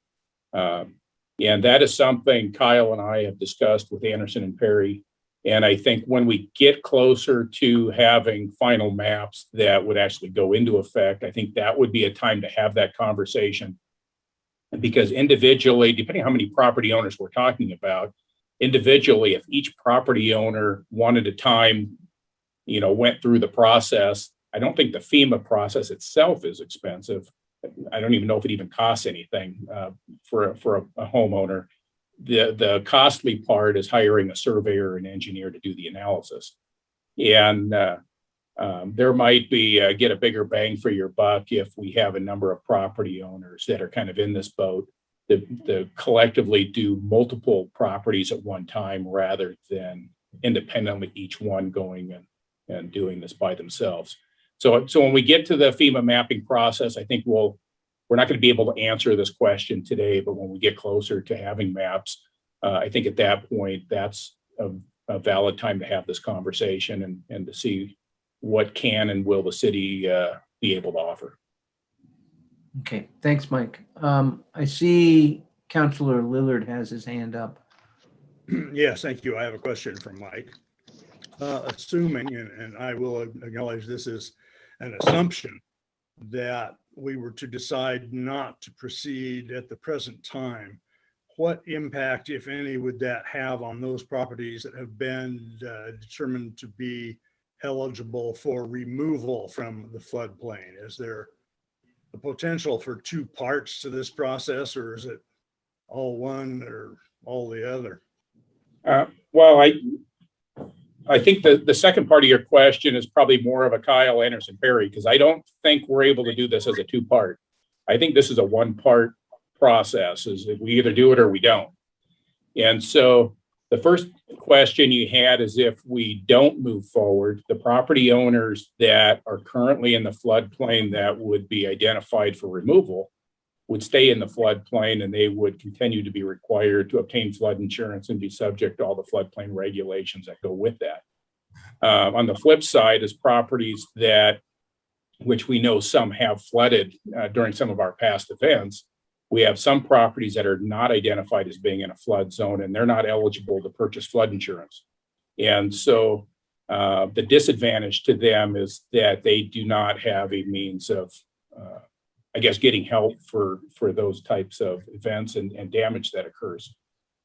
And that is something Kyle and I have discussed with Anderson and Perry. And I think when we get closer to having final maps that would actually go into effect, I think that would be a time to have that conversation. Because individually, depending on how many property owners we're talking about, individually, if each property owner one at a time, went through the process, I don't think the FEMA process itself is expensive. I don't even know if it even costs anything for a homeowner. The costly part is hiring a surveyor and engineer to do the analysis. And there might be get a bigger bang for your buck if we have a number of property owners that are kind of in this boat to collectively do multiple properties at one time rather than independently each one going and doing this by themselves. So when we get to the FEMA mapping process, I think we're not going to be able to answer this question today, but when we get closer to having maps, I think at that point, that's a valid time to have this conversation and to see what can and will the city be able to offer. Okay, thanks, Mike. I see Councilor Lillard has his hand up. Yes, thank you. I have a question from Mike. Assuming, and I will acknowledge this is an assumption, that we were to decide not to proceed at the present time, what impact, if any, would that have on those properties that have been determined to be eligible for removal from the floodplain? Is there the potential for two parts to this process, or is it all one or all the other? Well, I think the second part of your question is probably more of a Kyle Anderson Perry, because I don't think we're able to do this as a two-part. I think this is a one-part process, is if we either do it or we don't. And so The first question you had is if we don't move forward, the property owners that are currently in the floodplain that would be identified for removal would stay in the floodplain, and they would continue to be required to obtain flood insurance and be subject to all the floodplain regulations that go with that. On the flip side is properties that, which we know some have flooded during some of our past events. We have some properties that are not identified as being in a flood zone, and they're not eligible to purchase flood insurance. And so the disadvantage to them is that they do not have a means of, I guess, getting help for those types of events and damage that occurs.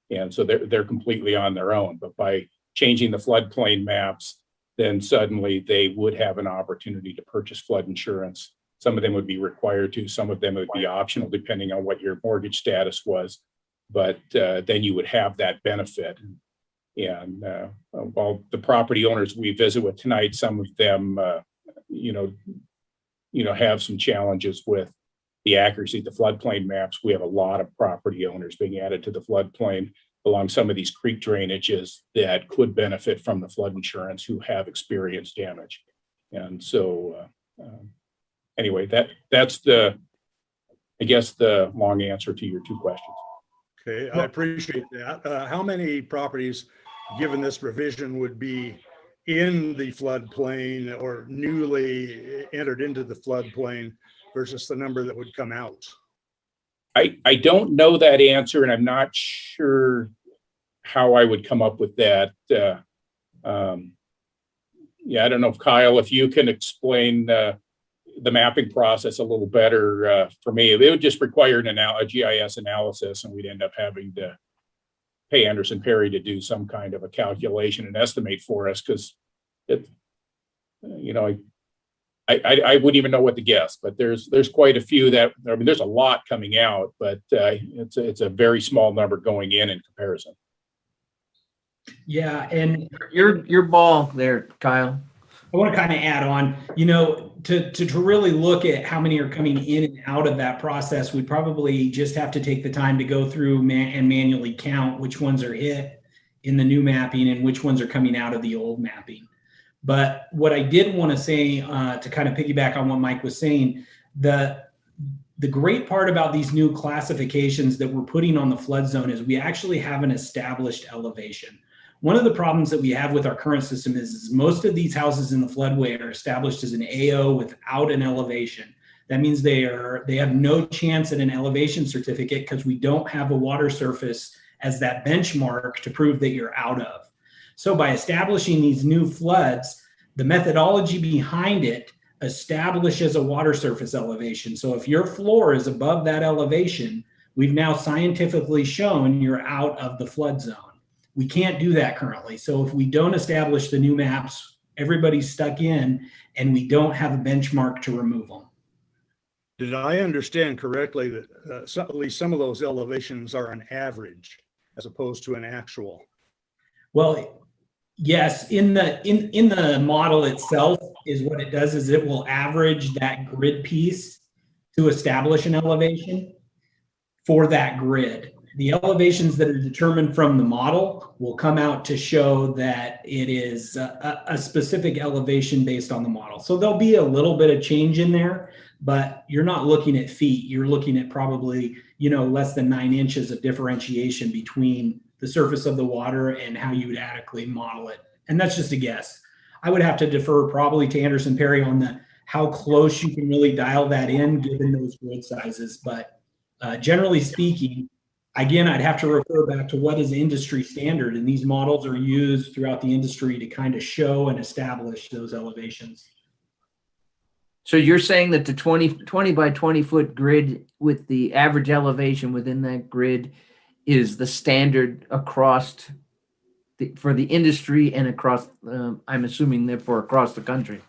And so they're completely on their own. But by changing the floodplain maps, then suddenly they would have an opportunity to purchase flood insurance. Some of them would be required to, some of them would be optional depending on what your mortgage status was. But then you would have that benefit. And while the property owners we visit with tonight, some of them, have some challenges with the accuracy of the floodplain maps. We have a lot of property owners being added to the floodplain along some of these creek drainages that could benefit from the flood insurance who have experienced damage. And so anyway, that's the long answer to your two questions. Okay, I appreciate that. How many properties, given this revision, would be in the floodplain or newly entered into the floodplain versus the number that would come out? I don't know that answer, and I'm not sure how I would come up with that. I don't know if Kyle, if you can explain the mapping process a little better for me. It would just require a GIS analysis, and we'd end up having to pay Anderson Perry to do some kind of a calculation and estimate for us, because I wouldn't even know what to guess, but there's quite a few that, there's a lot coming out, but it's a very small number going in comparison. Yeah, and Your ball there, Kyle. I want to kind of add on, to really look at how many are coming in and out of that process, we'd probably just have to take the time to go through and manually count which ones are hit in the new mapping and which ones are coming out of the old mapping. But what I did want to say, to kind of piggyback on what Mike was saying, the great part about these new classifications that we're putting on the flood zone is we actually have an established elevation. One of the problems that we have with our current system is most of these houses in the floodway are established as an AO without an elevation. That means they have no chance at an elevation certificate because we don't have a water surface as that benchmark to prove that you're out of. So by establishing these new floods, the methodology behind it establishes a water surface elevation. So if your floor is above that elevation, we've now scientifically shown you're out of the flood zone. We can't do that currently. So if we don't establish the new maps, everybody's stuck in and we don't have a benchmark to remove them. Did I understand correctly that at least some of those elevations are an average as opposed to an actual? Well, yes, in the model itself is what it does is it will average that grid piece to establish an elevation for that grid. The elevations that are determined from the model will come out to show that it is a specific elevation based on the model. So there'll be a little bit of change in there, but you're not looking at feet. You're looking at probably, less than 9 inches of differentiation between the surface of the water and how you would adequately model it. And that's just a guess. I would have to defer probably to Anderson Perry on how close you can really dial that in given those grid sizes. But generally speaking, again, I'd have to refer back to what is industry standard, and these models are used throughout the industry to kind of show and establish those elevations. So you're saying that the 20 by 20 foot grid with the average elevation within that grid is the standard across for the industry and across, I'm assuming therefore across the country.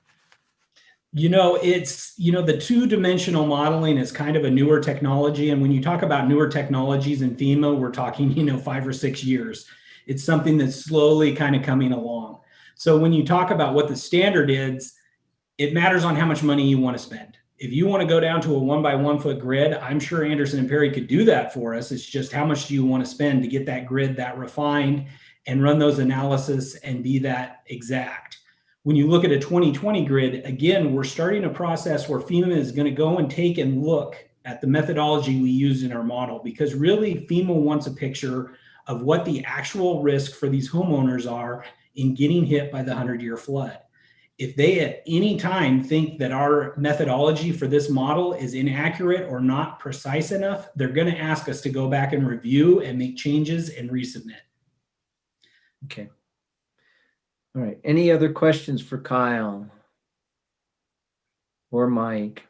It's, the two-dimensional modeling is kind of a newer technology. And when you talk about newer technologies in FEMA, we're talking, 5 or 6 years. It's something that's slowly kind of coming along. So when you talk about what the standard is, it matters on how much money you want to spend. If you want to go down to a 1 by 1 foot grid, I'm sure Anderson and Perry could do that for us. It's just how much do you want to spend to get that grid that refined and run those analysis and be that exact. When you look at a 2020 grid, again, we're starting a process where FEMA is going to go and take and look at the methodology we use in our model, because really FEMA wants a picture of what the actual risk for these homeowners are in getting hit by the 100-year flood. If they at any time think that our methodology for this model is inaccurate or not precise enough, they're going to ask us to go back and review and make changes and resubmit. Okay. All right. Any other questions for Kyle or Mike?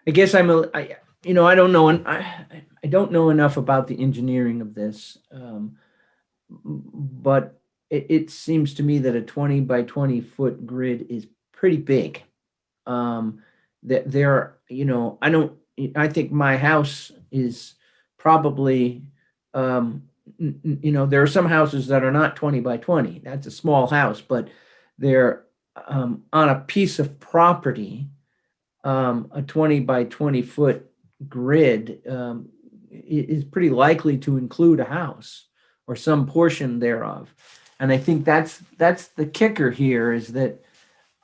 I guess I don't know, and I don't know enough about the engineering of this, but it seems to me that a 20 by 20 foot grid is pretty big. That there, I think my house is probably, there are some houses that are not 20 by 20. That's a small house, but they're on a piece of property. A 20 by 20 foot grid is pretty likely to include a house or some portion thereof. And I think that's the kicker here, is that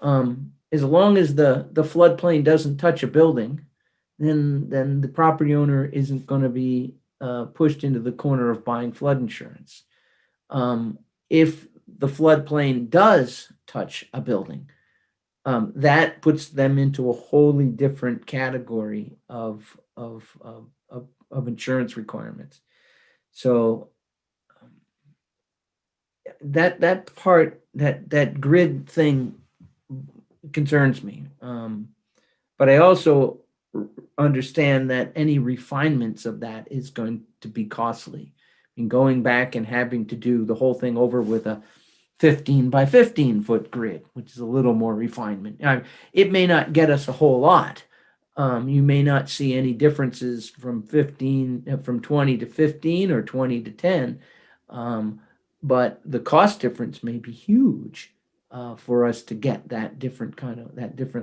as long as the floodplain doesn't touch a building, then the property owner isn't going to be pushed into the corner of buying flood insurance. If the floodplain does touch a building, that puts them into a wholly different category of insurance requirements. So that part, that grid thing concerns me. But I also understand that any refinements of that is going to be costly. And going back and having to do the whole thing over with a 15 by 15 foot grid, which is a little more refinement. It may not get us a whole lot. You may not see any differences from 20 to 15 or 20 to 10. But the cost difference may be huge for us to get that different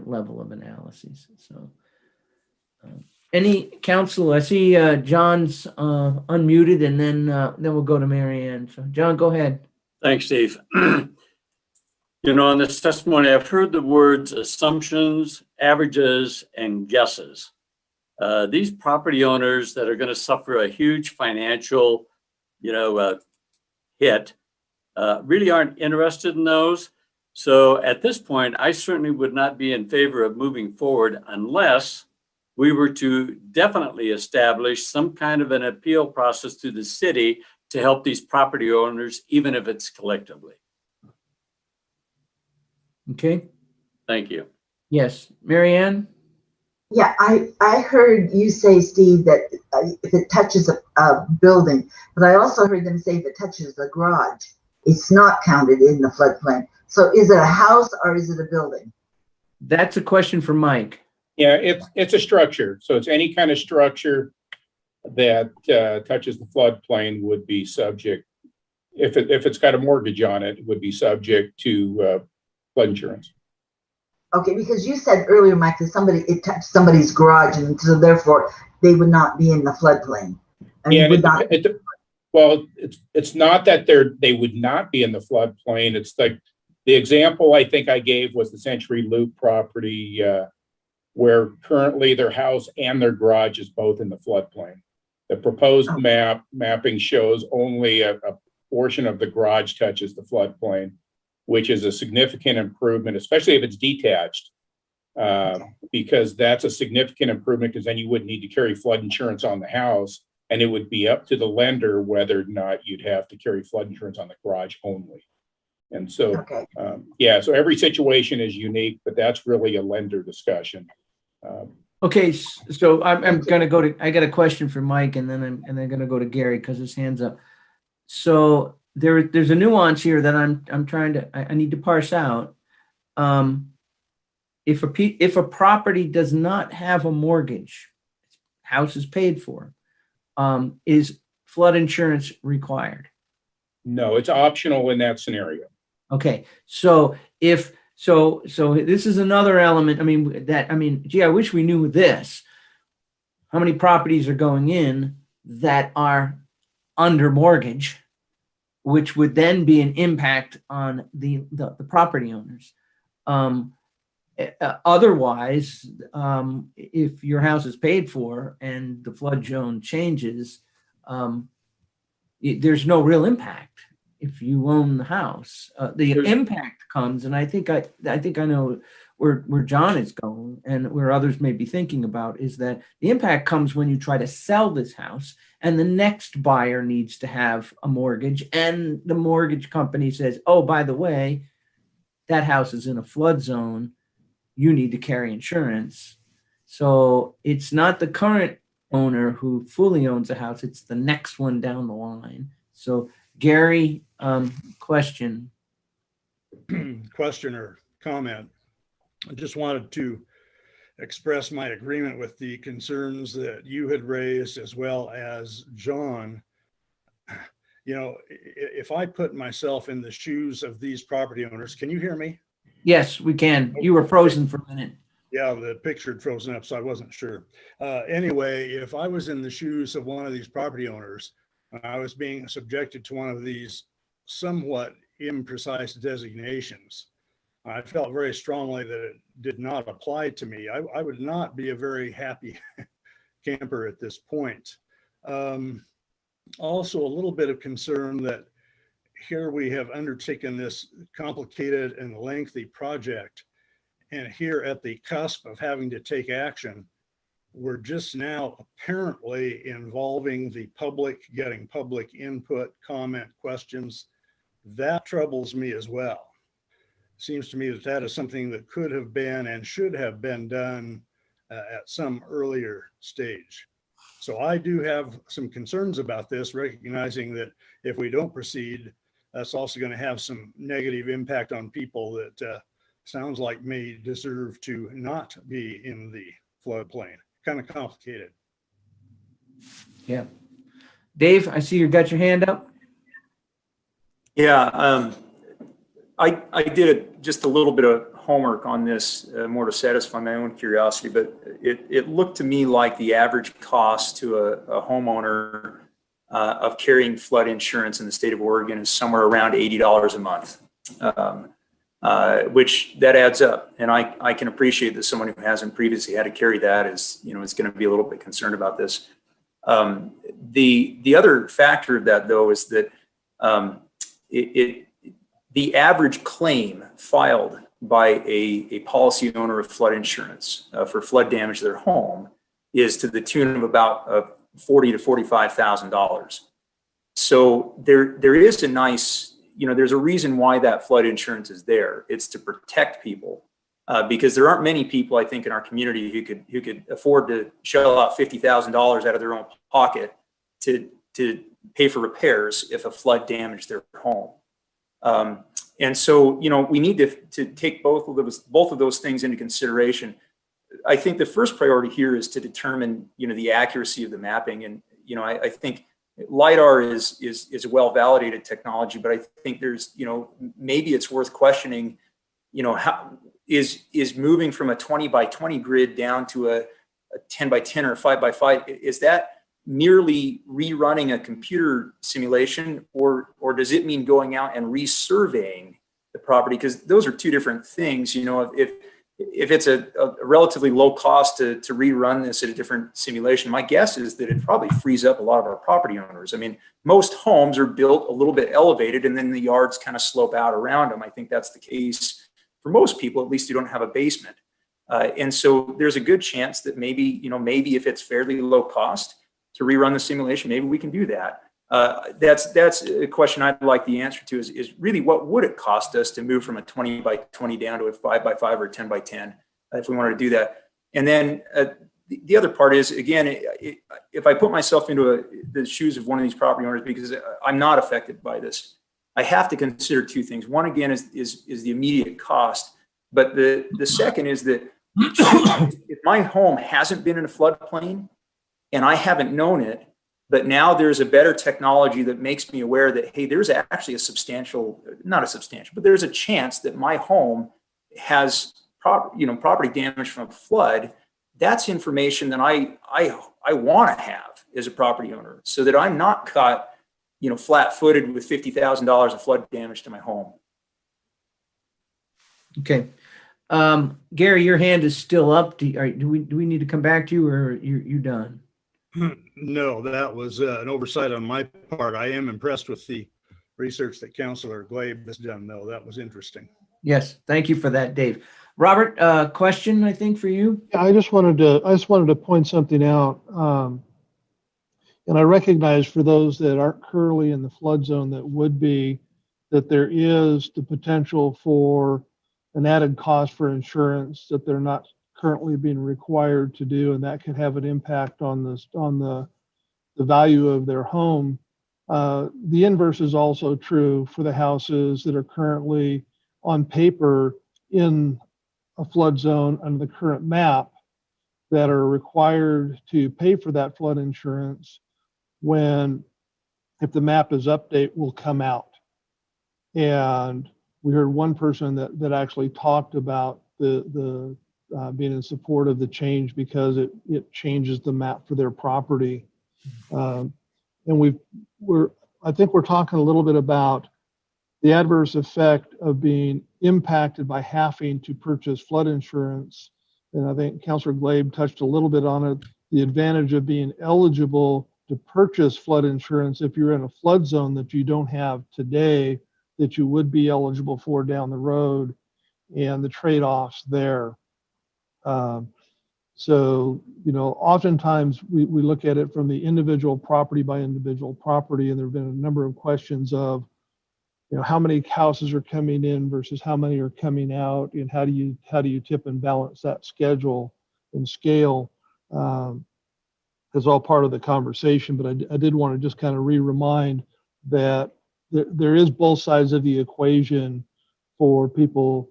level of analysis. So any counsel, I see John's unmuted, and then we'll go to Mary Ann. So John, go ahead. Thanks, Steve. In this testimony, I've heard the words assumptions, averages, and guesses. These property owners that are going to suffer a huge financial, hit, really aren't interested in those. So at this point, I certainly would not be in favor of moving forward unless we were to definitely establish some kind of an appeal process through the city to help these property owners, even if it's collectively. Okay. Thank you. Yes, Mary Ann? Yeah, I heard you say, Steve, that if it touches a building, but I also heard them say if it touches the garage, it's not counted in the floodplain. So is it a house or is it a building? That's a question for Mike. Yeah, it's a structure. So it's any kind of structure that touches the floodplain would be subject, if it's got a mortgage on it, would be subject to flood insurance. Okay, because you said earlier, Mike, that it touched somebody's garage, and so therefore they would not be in the floodplain. Well, it's not that they would not be in the floodplain. It's like the example I think I gave was the Century Loop property, where currently their house and their garage is both in the floodplain. The proposed mapping shows only a portion of the garage touches the floodplain, which is a significant improvement, especially if it's detached, because that's a significant improvement, because then you wouldn't need to carry flood insurance on the house, and it would be up to the lender whether or not you'd have to carry flood insurance on the garage only. And so, so every situation is unique, but that's really a lender discussion. Okay, so I'm gonna go to. I got a question for Mike, and then I'm gonna go to Gary because his hand's up. So there's a nuance here that I'm trying to. I need to parse out. If a property does not have a mortgage, house is paid for, is flood insurance required? No, it's optional in that scenario. Okay, so So this is another element. Gee, I wish we knew this. How many properties are going in that are under mortgage which would then be an impact on the property owners. Otherwise, if your house is paid for and the flood zone changes, there's no real impact if you own the house. The impact comes, and I think I know where John is going, and where others may be thinking about, is that the impact comes when you try to sell this house, and the next buyer needs to have a mortgage, and the mortgage company says, "Oh, by the way, that house is in a flood zone. You need to carry insurance." So it's not the current owner who fully owns a house, it's the next one down the line. So Gary, question. Question or comment. I just wanted to express my agreement with the concerns that you had raised, as well as John. You know, if I put myself in the shoes of these property owners, can you hear me? Yes, we can. You were frozen for a minute. Yeah, the picture had frozen up, so I wasn't sure. Anyway, if I was in the shoes of one of these property owners, I was being subjected to one of these somewhat imprecise designations, I felt very strongly that it did not apply to me. I would not be a very happy camper at this point. Also, a little bit of concern that here we have undertaken this complicated and lengthy project, and here at the cusp of having to take action, we're just now apparently involving the public, getting public input, comment, questions. That troubles me as well. Seems to me that that is something that could have been and should have been done at some earlier stage. So I do have some concerns about this, recognizing that if we don't proceed, that's also going to have some negative impact on people that sounds like may deserve to not be in the floodplain. Kind of complicated. Yeah. Dave, I see you got your hand up. Yeah, I did just a little bit of homework on this, more to satisfy my own curiosity, but it looked to me like the average cost to a homeowner of carrying flood insurance in the state of Oregon is somewhere around $80 a month, which that adds up. And I can appreciate that someone who hasn't previously had to carry that is going to be a little bit concerned about this. The other factor of that, though, is that the average claim filed by a policy owner of flood insurance for flood damage to their home is to the tune of about $40,000 to $45,000. So there is a nice, there's a reason why that flood insurance is there. It's to protect people because there aren't many people, I think, in our community who could afford to shell out $50,000 out of their own pocket to pay for repairs if a flood damaged their home. And so, we need to take both of those things into consideration. I think the first priority here is to determine, the accuracy of the mapping. And, I think LiDAR is a well-validated technology, but I think there's, maybe it's worth questioning, how is moving from a 20 by 20 grid down to a 10 by 10 or 5 by 5, is that merely rerunning a computer simulation, or does it mean going out and resurveying the property? Because those are two different things. If it's a relatively low cost to rerun this at a different simulation, my guess is that it probably frees up a lot of our property owners. I mean, most homes are built a little bit elevated and then the yards kind of slope out around them. I think that's the case for most people, at least who don't have a basement. And so there's a good chance that maybe if it's fairly low cost to rerun the simulation, maybe we can do that. That's a question I'd like the answer to is really what would it cost us to move from a 20 by 20 down to a 5 by 5 or 10 by 10 if we wanted to do that. And then the other part is, again, if I put myself into the shoes of one of these property owners, because I'm not affected by this, I have to consider two things. One, again, is the immediate cost. But the second is that if my home hasn't been in a floodplain and I haven't known it, but now there's a better technology that makes me aware that, hey, there's actually but there's a chance that my home has property damage from a flood. That's information that I want to have as a property owner, so that I'm not caught, flat-footed with $50,000 of flood damage to my home. Okay. Gary, your hand is still up. Do we need to come back to you, or you done? No, that was an oversight on my part. I am impressed with the research that Councilor Glabe has done, though. That was interesting. Yes, thank you for that, Dave. Robert, question I think for you. Yeah, I just wanted to point something out. And I recognize for those that aren't currently in the flood zone that would be, that there is the potential for an added cost for insurance that they're not currently being required to do, and that could have an impact on the value of their home. The inverse is also true for the houses that are currently on paper in a flood zone under the current map that are required to pay for that flood insurance when, if the map is update, will come out. And we heard one person that actually talked about the being in support of the change because it changes the map for their property. And I think we're talking a little bit about the adverse effect of being impacted by having to purchase flood insurance. And I think Councilor Glabe touched a little bit on it, the advantage of being eligible to purchase flood insurance if you're in a flood zone that you don't have today, that you would be eligible for down the road, and the trade-offs there. So, oftentimes we look at it from the individual property by individual property, and there have been a number of questions of, how many houses are coming in versus how many are coming out, and how do you tip and balance that schedule and scale? Is all part of the conversation, but I did want to just kind of remind that there is both sides of the equation for people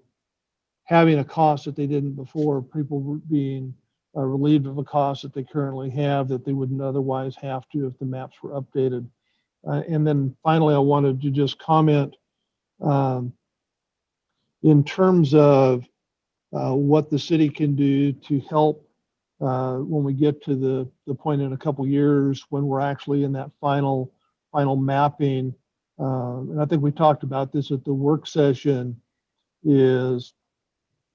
having a cost that they didn't before, people being relieved of a cost that they currently have that they wouldn't otherwise have to if the maps were updated. And then finally, I wanted to just comment in terms of what the city can do to help when we get to the point in a couple years when we're actually in that final mapping. And I think we talked about this at the work session, is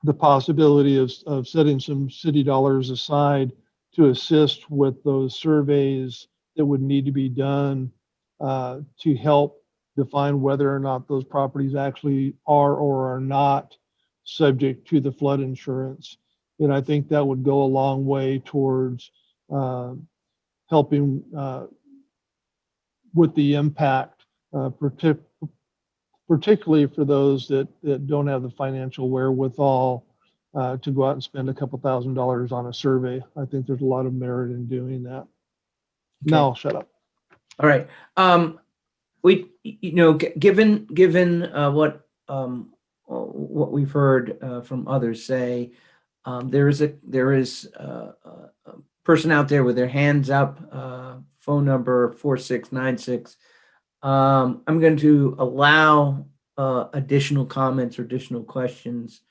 the possibility of setting some city dollars aside to assist with those surveys that would need to be done to help define whether or not those properties actually are or are not subject to the flood insurance. And I think that would go a long way towards helping with the impact, particularly for those that don't have the financial wherewithal to go out and spend a couple $1,000s on a survey. I think there's a lot of merit in doing that. Okay. Now I'll shut up. All right. Given what we've heard from others say, there is a person out there with their hands up, phone number 4696. I'm going to allow additional comments or additional questions.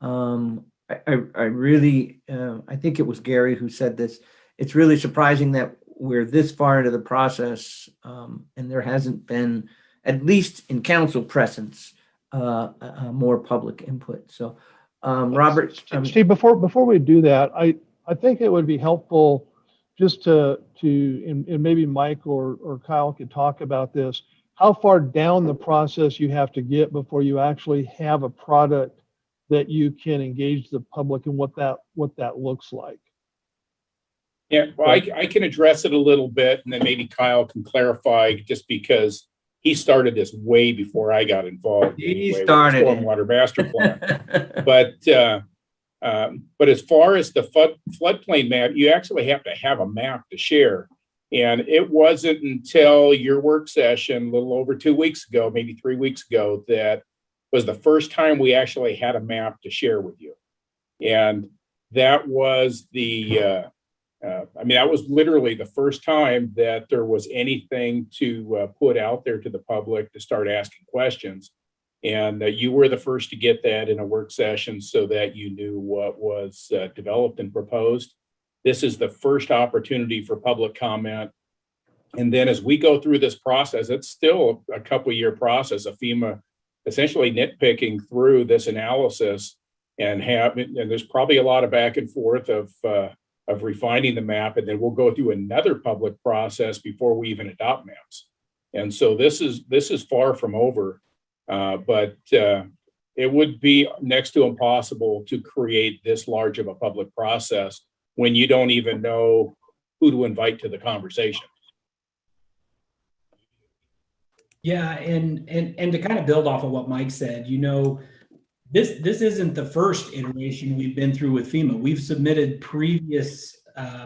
I really, I think it was Gary who said this. It's really surprising that we're this far into the process and there hasn't been, at least in council presence, more public input. So, Robert, Steve, before we do that, I think it would be helpful just to and maybe Mike or Kyle could talk about this, how far down the process you have to get before you actually have a product that you can engage the public and what that looks like. Yeah, well, I can address it a little bit, and then maybe Kyle can clarify, just because he started this way before I got involved. He started with the Stormwater Master Plan. But as far as the floodplain map, you actually have to have a map to share. And it wasn't until your work session, a little over 2 weeks ago, maybe 3 weeks ago, that was the first time we actually had a map to share with you. And that was that was literally the first time that there was anything to put out there to the public to start asking questions. And you were the first to get that in a work session so that you knew what was developed and proposed. This is the first opportunity for public comment. And then as we go through this process, it's still a couple year process of FEMA essentially nitpicking through this analysis and there's probably a lot of back and forth of refining the map. And then we'll go through another public process before we even adopt maps. And so this is far from over, but it would be next to impossible to create this large of a public process when you don't even know who to invite to the conversation. Yeah, and to kind of build off of what Mike said, you know, this isn't the first iteration we've been through with FEMA. We've submitted previous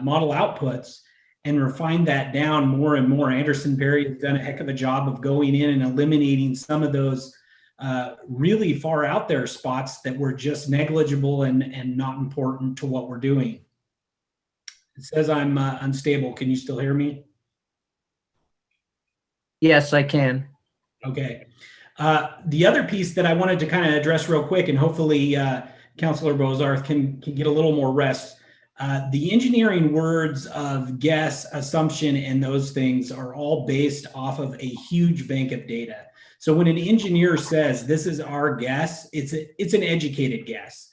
model outputs and refined that down more and more. Anderson Perry has done a heck of a job of going in and eliminating some of those really far out there spots that were just negligible and not important to what we're doing. It says I'm unstable. Can you still hear me? Yes, I can. Okay. The other piece that I wanted to kind of address real quick, and hopefully Councilor Bozarth can get a little more rest. The engineering words of guess, assumption, and those things are all based off of a huge bank of data. So when an engineer says this is our guess, it's an educated guess.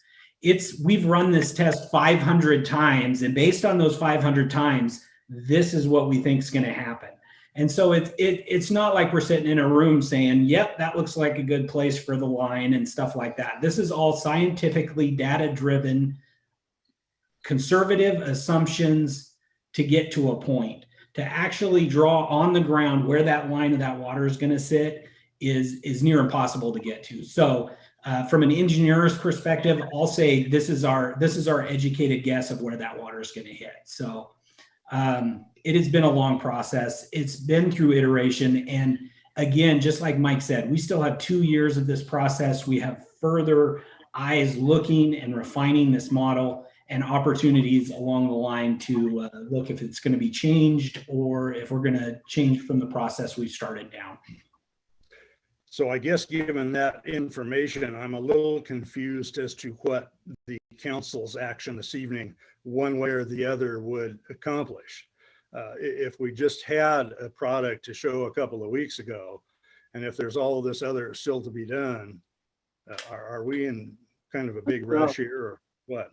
We've run this test 500 times, and based on those 500 times, this is what we think is going to happen. And so it's not like we're sitting in a room saying, yep, that looks like a good place for the line and stuff like that. This is all scientifically data-driven, conservative assumptions to get to a point. To actually draw on the ground where that line of that water is going to sit is near impossible to get to. So from an engineer's perspective, I'll say this is our educated guess of where that water is going to hit. So it has been a long process. It's been through iteration. And again, just like Mike said, we still have 2 years of this process. We have further eyes looking and refining this model and opportunities along the line to look if it's going to be changed or if we're going to change from the process we started down. So I guess given that information, I'm a little confused as to what the council's action this evening, one way or the other, would accomplish. If we just had a product to show a couple of weeks ago, and if there's all of this other still to be done, are we in kind of a big rush here or what?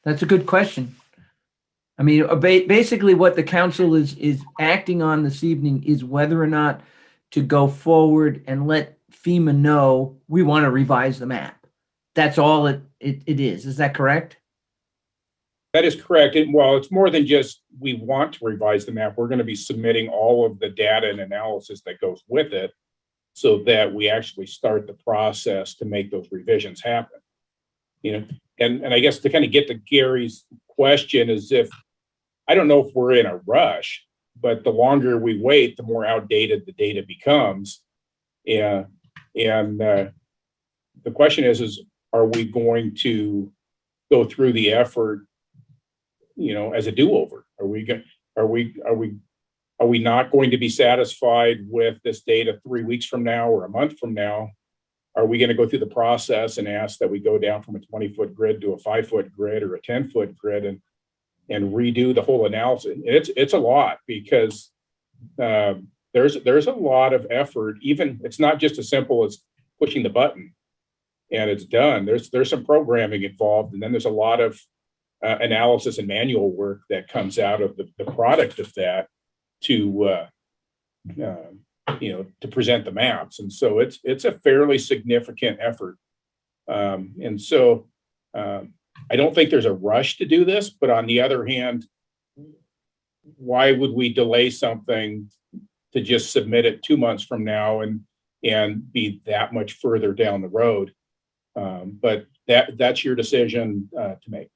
That's a good question. I mean, basically what the council is acting on this evening is whether or not to go forward and let FEMA know we want to revise the map. That's all it is. Is that correct? That is correct. And while it's more than just we want to revise the map, we're going to be submitting all of the data and analysis that goes with it so that we actually start the process to make those revisions happen. You know, and I guess to kind of get to Gary's question is I don't know if we're in a rush, but the longer we wait, the more outdated the data becomes. And the question is are we going to go through the effort, you know, as a do-over? Are we not going to be satisfied with this data 3 weeks from now or a month from now? Are we going to go through the process and ask that we go down from a 20-foot grid to a 5-foot grid or a 10-foot grid and redo the whole analysis? It's a lot because there's a lot of effort. Even it's not just as simple as pushing the button and it's done. There's some programming involved, and then there's a lot of analysis and manual work that comes out of the product of that to to present the maps. And so it's a fairly significant effort. And so I don't think there's a rush to do this, but on the other hand, why would we delay something to just submit it 2 months from now and be that much further down the road? But that's your decision to make.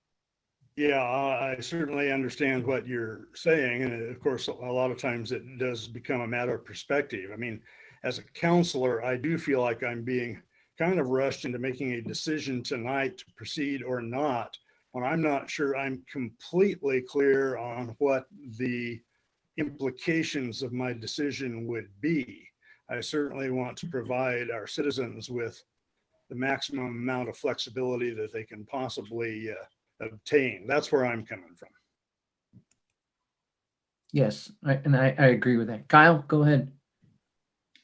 Yeah, I certainly understand what you're saying. And of course, a lot of times it does become a matter of perspective. I mean, as a counselor, I do feel like I'm being kind of rushed into making a decision tonight to proceed or not, when I'm not sure I'm completely clear on what the implications of my decision would be. I certainly want to provide our citizens with the maximum amount of flexibility that they can possibly obtain. That's where I'm coming from. Yes, and I agree with that. Kyle, go ahead.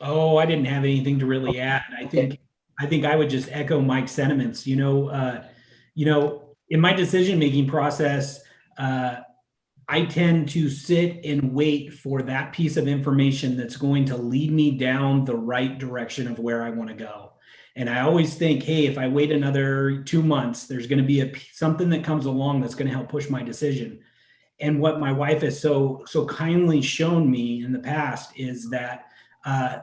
Oh, I didn't have anything to really add. I think I would just echo Mike's sentiments. In my decision-making process, I tend to sit and wait for that piece of information that's going to lead me down the right direction of where I want to go. And I always think, hey, if I wait another 2 months, there's going to be something that comes along that's going to help push my decision. And what my wife has so kindly shown me in the past is that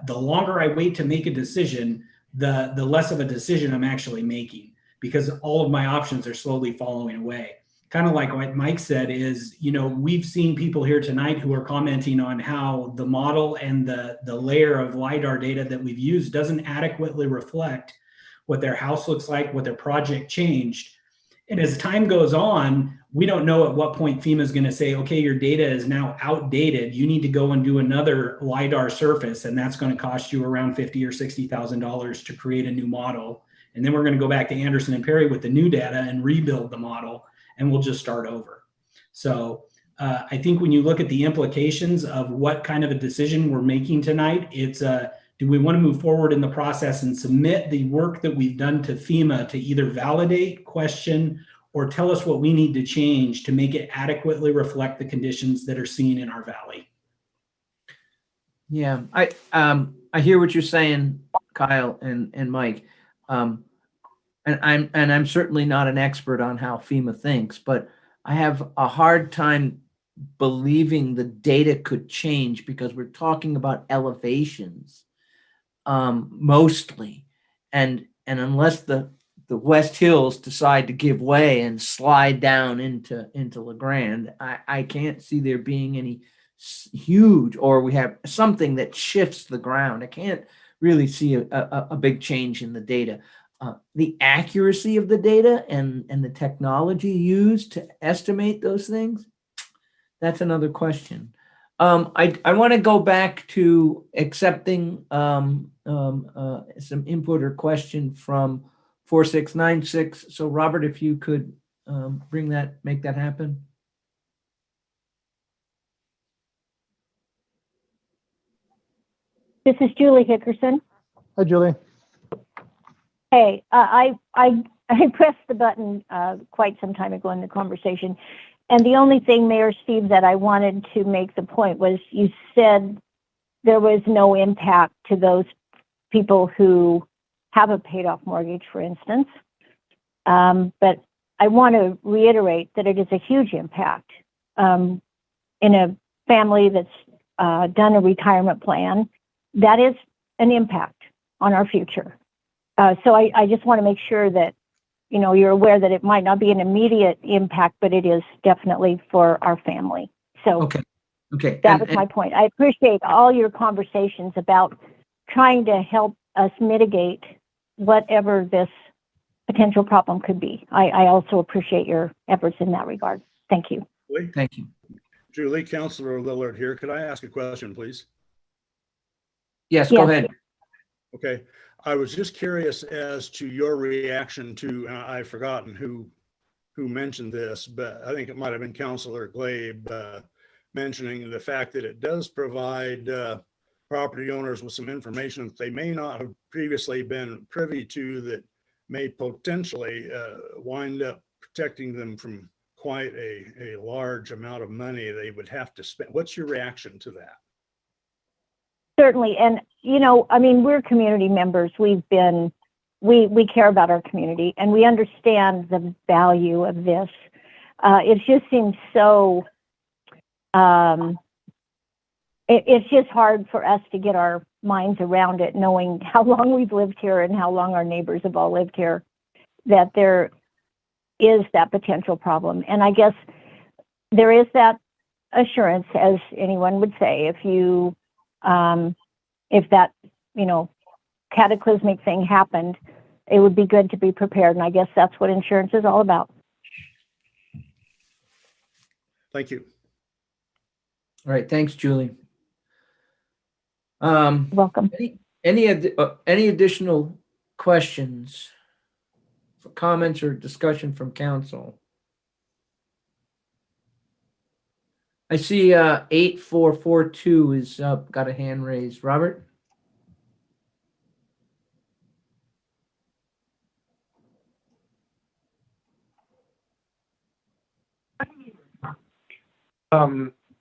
the longer I wait to make a decision, the less of a decision I'm actually making, because all of my options are slowly falling away. Kind of like what Mike said is, we've seen people here tonight who are commenting on how the model and the layer of LiDAR data that we've used doesn't adequately reflect what their house looks like, what their project changed. And as time goes on, we don't know at what point FEMA is going to say, okay, your data is now outdated. You need to go and do another LiDAR surface, and that's going to cost you around $50,000 or $60,000 to create a new model. And then we're going to go back to Anderson and Perry with the new data and rebuild the model, and we'll just start over. So I think when you look at the implications of what kind of a decision we're making tonight, it's do we want to move forward in the process and submit the work that we've done to FEMA to either validate, question, or tell us what we need to change to make it adequately reflect the conditions that are seen in our valley? Yeah, I hear what you're saying, Kyle and Mike. And I'm certainly not an expert on how FEMA thinks, but I have a hard time believing the data could change, because we're talking about elevations mostly, and unless the West Hills decide to give way and slide down into La Grande, I can't see there being any huge, or we have something that shifts the ground. I can't really see a big change in the data. The accuracy of the data and the technology used to estimate those things, that's another question. I want to go back to accepting some input or question from 4696. So Robert, if you could make that happen. This is Julie Hickerson. Hi, Julie. Hey, I pressed the button quite some time ago in the conversation. And the only thing, Mayor Steve, that I wanted to make the point was, you said there was no impact to those people who have a paid off mortgage, for instance. But I want to reiterate that it is a huge impact. In a family that's done a retirement plan, that is an impact on our future. So I just want to make sure that you're aware that it might not be an immediate impact, but it is definitely for our family. So okay. That was my point. I appreciate all your conversations about trying to help us mitigate whatever this potential problem could be. I also appreciate your efforts in that regard. Thank you. Thank you. Julie, Councilor Lillard here. Could I ask a question, please? Yes, go ahead. Okay. I was just curious as to your reaction to, I've forgotten who mentioned this, but I think it might have been Councilor Glabe mentioning the fact that it does provide property owners with some information that they may not have previously been privy to, that may potentially wind up protecting them from quite a large amount of money they would have to spend. What's your reaction to that? Certainly. And, we're community members. We care about our community, and we understand the value of this. It just seems so, it's just hard for us to get our minds around it, knowing how long we've lived here and how long our neighbors have all lived here, that there is that potential problem. And I guess there is that assurance, as anyone would say, if that, cataclysmic thing happened, it would be good to be prepared. And I guess that's what insurance is all about. Thank you. All right. Thanks, Julie. Welcome. Any additional questions, comments, or discussion from council? I see 8442 is up, got a hand raised. Robert?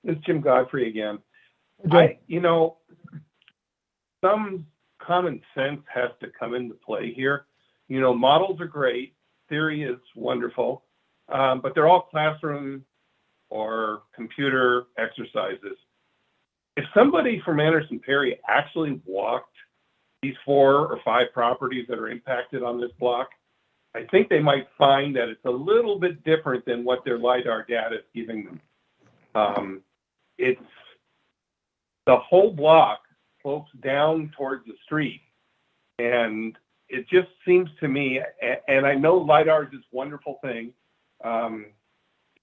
It's Jim Godfrey again. Okay. Some common sense has to come into play here. Models are great, theory is wonderful, but they're all classroom or computer exercises. If somebody from Anderson Perry actually walked these 4 or 5 properties that are impacted on this block, I think they might find that it's a little bit different than what their LiDAR data is giving them. It's the whole block slopes down towards the street, and it just seems to me, and I know LiDAR is this wonderful thing.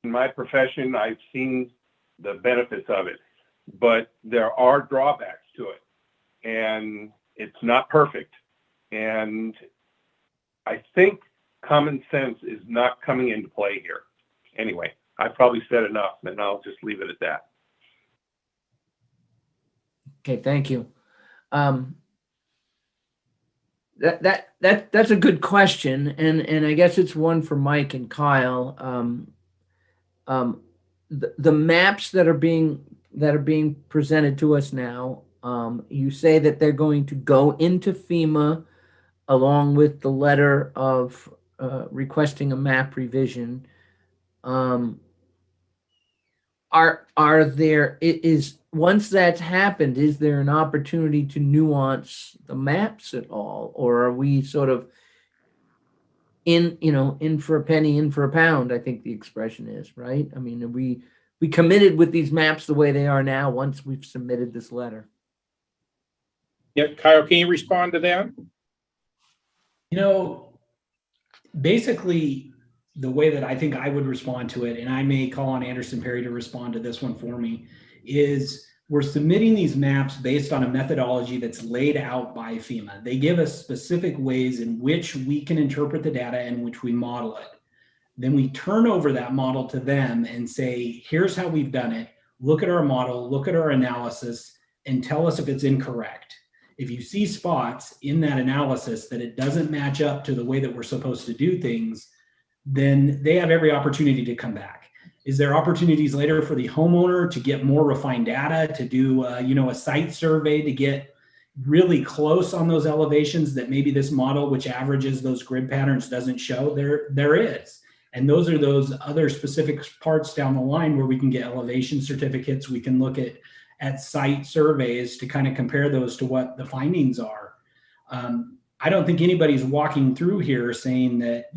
In my profession, I've seen the benefits of it, but there are drawbacks to it, and it's not perfect. And I think common sense is not coming into play here. Anyway, I've probably said enough, and I'll just leave it at that. Okay, thank you. That's a good question, and I guess it's one for Mike and Kyle. The maps that are being presented to us now, you say that they're going to go into FEMA along with the letter of requesting a map revision. Once that's happened, is there an opportunity to nuance the maps at all, or are we sort of in for a penny, in for a pound? I think the expression is, right? I mean, are we committed with these maps the way they are now once we've submitted this letter? Yeah, Kyle, can you respond to that? Basically, the way that I think I would respond to it, and I may call on Anderson Perry to respond to this one for me, is we're submitting these maps based on a methodology that's laid out by FEMA. They give us specific ways in which we can interpret the data and which we model it. Then we turn over that model to them and say, here's how we've done it. Look at our model, look at our analysis, and tell us if it's incorrect. If you see spots in that analysis that it doesn't match up to the way that we're supposed to do things, then they have every opportunity to come back. Is there opportunities later for the homeowner to get more refined data, to do a site survey to get really close on those elevations that maybe this model, which averages those grid patterns, doesn't show? There is. And those are those other specific parts down the line where we can get elevation certificates. We can look at site surveys to kind of compare those to what the findings are. I don't think anybody's walking through here saying that,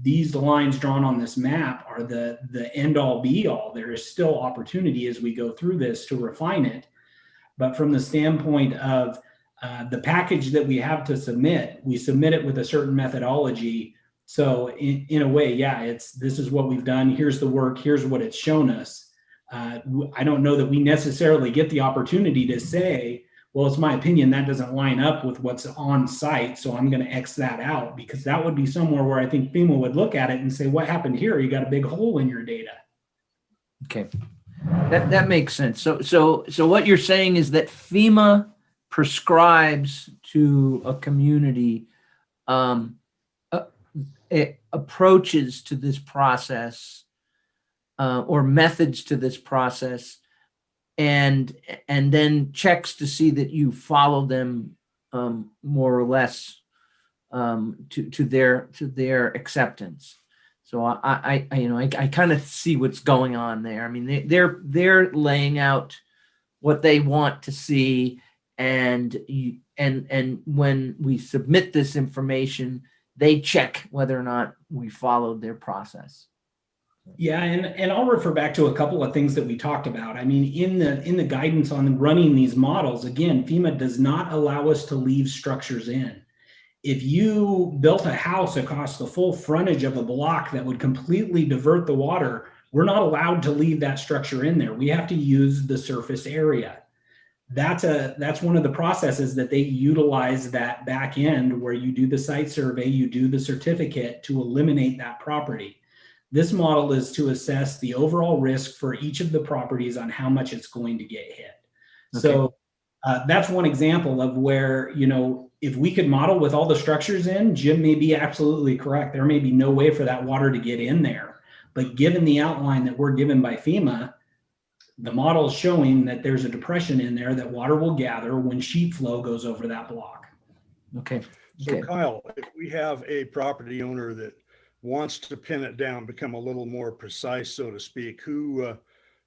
these lines drawn on this map are the end all be all. There is still opportunity as we go through this to refine it. But from the standpoint of the package that we have to submit, we submit it with a certain methodology. So in a way, yeah, this is what we've done. Here's the work. Here's what it's shown us. I don't know that we necessarily get the opportunity to say, well, it's my opinion that doesn't line up with what's on site, so I'm going to X that out, because that would be somewhere where I think FEMA would look at it and say, what happened here? You got a big hole in your data. Okay, that makes sense. So what you're saying is that FEMA prescribes to a community approaches to this process or methods to this process, and then checks to see that you follow them more or less to their acceptance. So I kind of see what's going on there. I mean, they're laying out what they want to see, and when we submit this information, they check whether or not we followed their process. Yeah, and I'll refer back to a couple of things that we talked about. I mean, in the guidance on running these models, again, FEMA does not allow us to leave structures in. If you built a house across the full frontage of a block that would completely divert the water, we're not allowed to leave that structure in there. We have to use the surface area. That's one of the processes that they utilize, that back end where you do the site survey, you do the certificate to eliminate that property. This model is to assess the overall risk for each of the properties on how much it's going to get hit. So that's one example of where, if we could model with all the structures in, Jim may be absolutely correct. There may be no way for that water to get in there. But given the outline that we're given by FEMA, the model is showing that there's a depression in there that water will gather when sheet flow goes over that block. Okay. So Kyle, if we have a property owner that wants to pin it down, become a little more precise, so to speak, who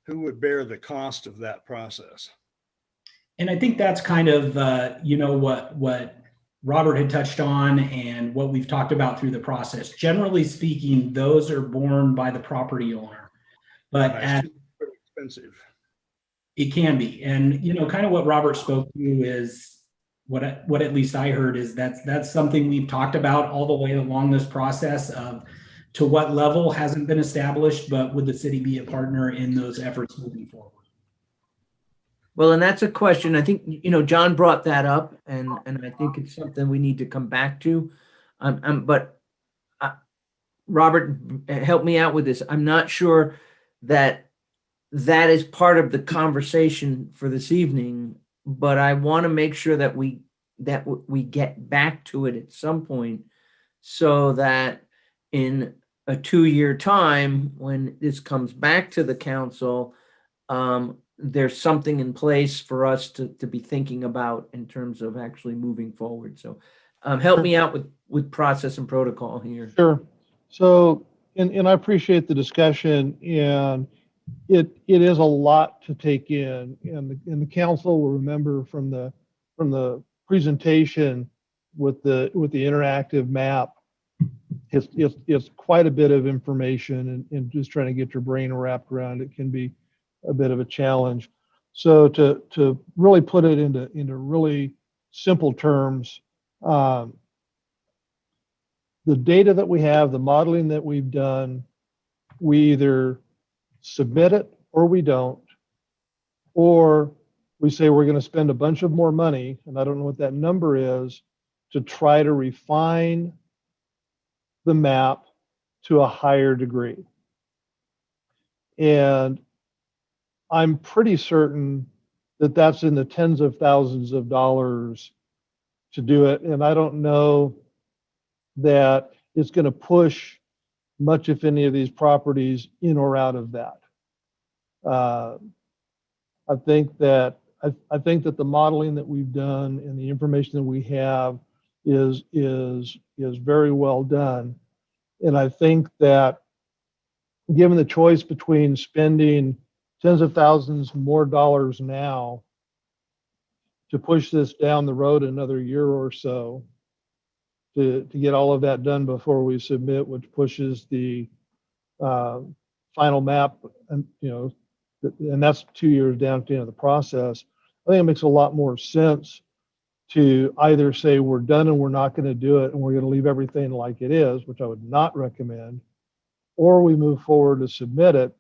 would bear the cost of that process? And I think that's kind of, what Robert had touched on and what we've talked about through the process. Generally speaking, those are borne by the property owner, but Expensive. It can be. And, kind of what Robert spoke to is what at least I heard is that's something we've talked about all the way along this process of to what level hasn't been established, but would the city be a partner in those efforts moving forward? Well, and that's a question. I think, John brought that up, and I think it's something we need to come back to. But Robert, help me out with this. I'm not sure that is part of the conversation for this evening, but I want to make sure that we get back to it at some point, so that in a 2-year time, when this comes back to the council, there's something in place for us to be thinking about in terms of actually moving forward. So help me out with process and protocol here. Sure. So, and I appreciate the discussion, and it is a lot to take in, and the council will remember from the presentation with the interactive map, it's quite a bit of information, and just trying to get your brain wrapped around it can be a bit of a challenge. So to really put it into really simple terms, the data that we have, the modeling that we've done, we either submit it or we don't, or we say we're going to spend a bunch of more money, and I don't know what that number is, to try to refine the map to a higher degree. And I'm pretty certain that that's in the tens of thousands of dollars to do it. And I don't know that it's going to push much, if any, of these properties in or out of that. I think that the modeling that we've done and the information that we have is very well done. And I think that given the choice between spending tens of thousands more dollars now to push this down the road another year or so to get all of that done before we submit, which pushes the final map, and and that's 2 years down to the end of the process. I think it makes a lot more sense to either say we're done and we're not going to do it and we're going to leave everything like it is, which I would not recommend, or we move forward to submit it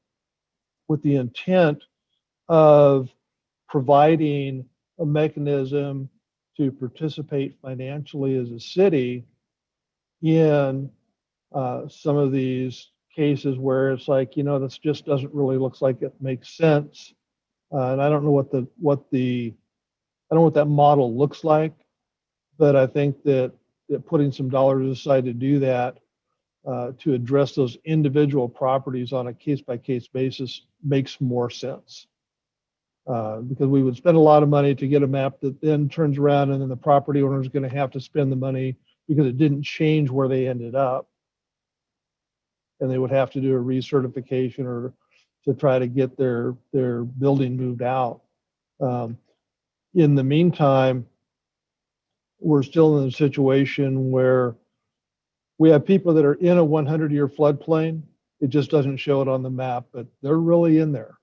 with the intent of providing a mechanism to participate financially as a city in some of these cases where it's like, this just doesn't really look like it makes sense. And I don't know what that model looks like, but I think that putting some dollars aside to do that, to address those individual properties on a case-by-case basis makes more sense. Because we would spend a lot of money to get a map that then turns around, and then the property owner is going to have to spend the money because it didn't change where they ended up. And they would have to do a recertification or to try to get their building moved out. In the meantime, we're still in a situation where we have people that are in a 100-year floodplain. It just doesn't show it on the map, but they're really in there.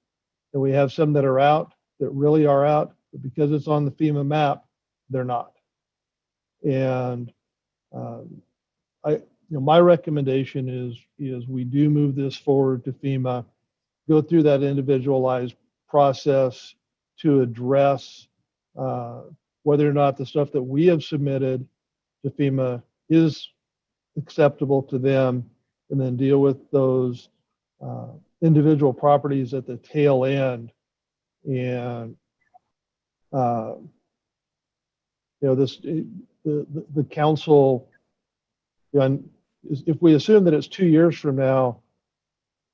And we have some that are out, that really are out, but because it's on the FEMA map, they're not. And my recommendation is we do move this forward to FEMA, go through that individualized process to address whether or not the stuff that we have submitted to FEMA is acceptable to them, and then deal with those individual properties at the tail end. And the council, if we assume that it's 2 years from now,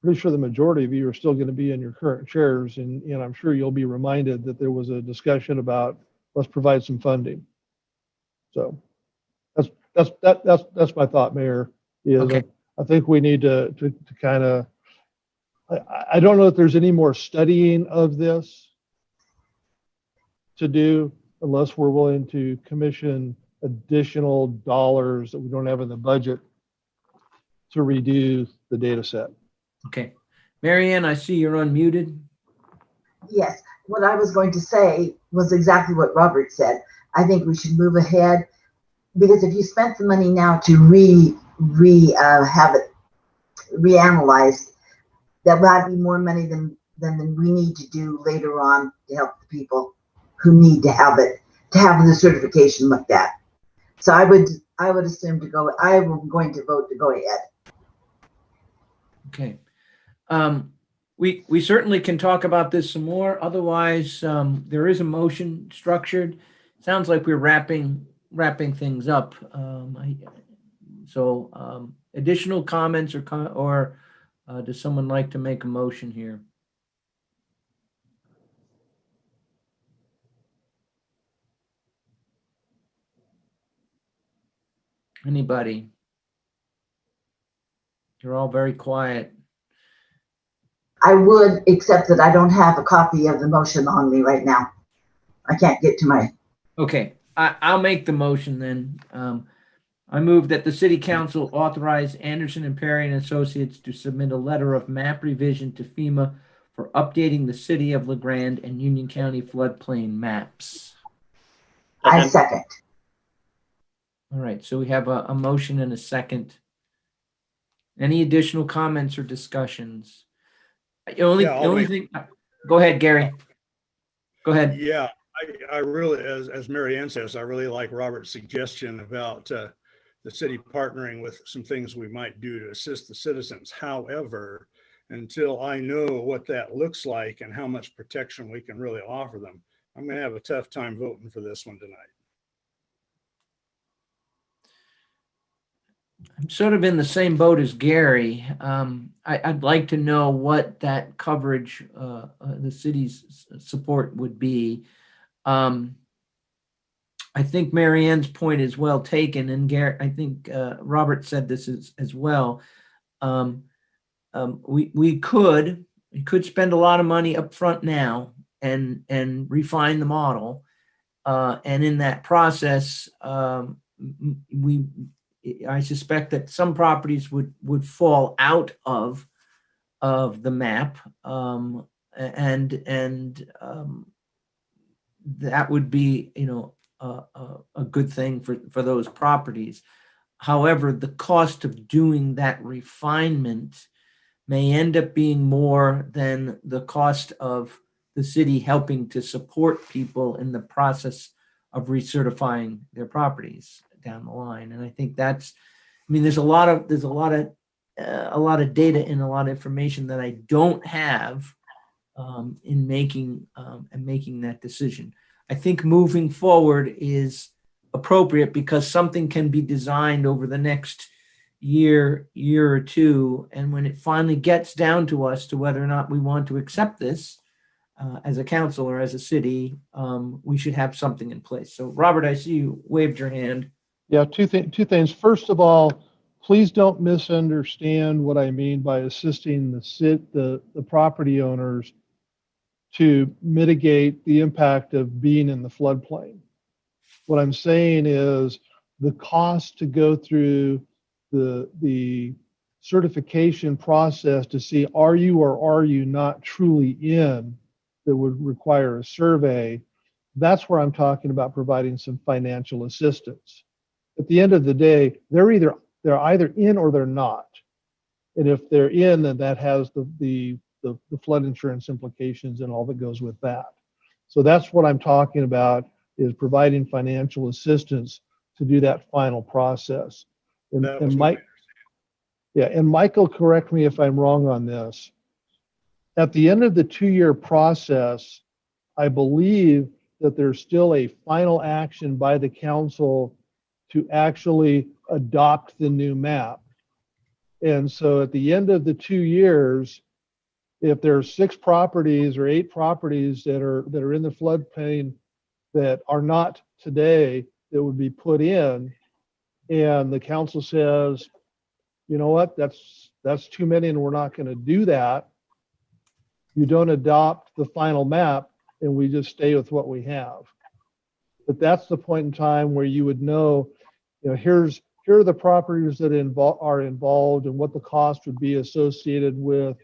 pretty sure the majority of you are still going to be in your current chairs, and I'm sure you'll be reminded that there was a discussion about let's provide some funding. So that's my thought, Mayor. Is Okay. I think we need to kind of. I don't know if there's any more studying of this to do unless we're willing to commission additional dollars that we don't have in the budget to redo the data set. Okay. Marianne, I see you're unmuted. Yes, what I was going to say was exactly what Robert said. I think we should move ahead because if you spent the money now to have it reanalyzed, that might be more money than we need to do later on to help the people who need to have it, to have the certification looked at. So I would assume to go. I am going to vote to go ahead. Okay. We certainly can talk about this some more. Otherwise, there is a motion structured. Sounds like we're wrapping things up. Additional comments or does someone like to make a motion here? Anybody? You're all very quiet. I would, except that I don't have a copy of the motion on me right now. I can't get to my. Okay, I'll make the motion then. I move that the City Council authorize Anderson and Perry and Associates to submit a letter of map revision to FEMA for updating the City of LeGrande and Union County floodplain maps. I second. All right, so we have a motion and a second. Any additional comments or discussions? The only thing. Go ahead, Gary. Go ahead. Yeah, I really, as Mary Ann says, I really like Robert's suggestion about the city partnering with some things we might do to assist the citizens. However, until I know what that looks like and how much protection we can really offer them, I'm going to have a tough time voting for this one tonight. I'm sort of in the same boat as Gary. I'd like to know what that coverage, the city's support would be. I think Marianne's point is well taken, and Gary, I think Robert said this as well. We could spend a lot of money up front now and refine the model, and in that process, I suspect that some properties would fall out of the map, and that would be, a good thing for those properties. However, the cost of doing that refinement may end up being more than the cost of the city helping to support people in the process of recertifying their properties down the line. And I think there's a lot of data and a lot of information that I don't have in making that decision. I think moving forward is appropriate because something can be designed over the next year or two, and when it finally gets down to us to whether or not we want to accept this as a council or as a city, we should have something in place. So Robert, I see you waved your hand. Yeah, two things. First of all, please don't misunderstand what I mean by assisting the property owners to mitigate the impact of being in the floodplain. What I'm saying is the cost to go through the certification process to see are you or are you not truly in, that would require a survey. That's where I'm talking about providing some financial assistance. At the end of the day, they're either in or they're not. And if they're in, then that has the flood insurance implications and all that goes with that. So that's what I'm talking about, is providing financial assistance to do that final process. And Mike, Yeah, and Michael, correct me if I'm wrong on this. At the end of the 2-year process, I believe that there's still a final action by the council to actually adopt the new map. And so at the end of the 2 years, if there's 6 properties or 8 properties that are in the floodplain that are not today, that would be put in, and the council says, you know what, that's too many and we're not going to do that, you don't adopt the final map and we just stay with what we have. But that's the point in time where you would know, here are the properties that are involved and what the cost would be associated with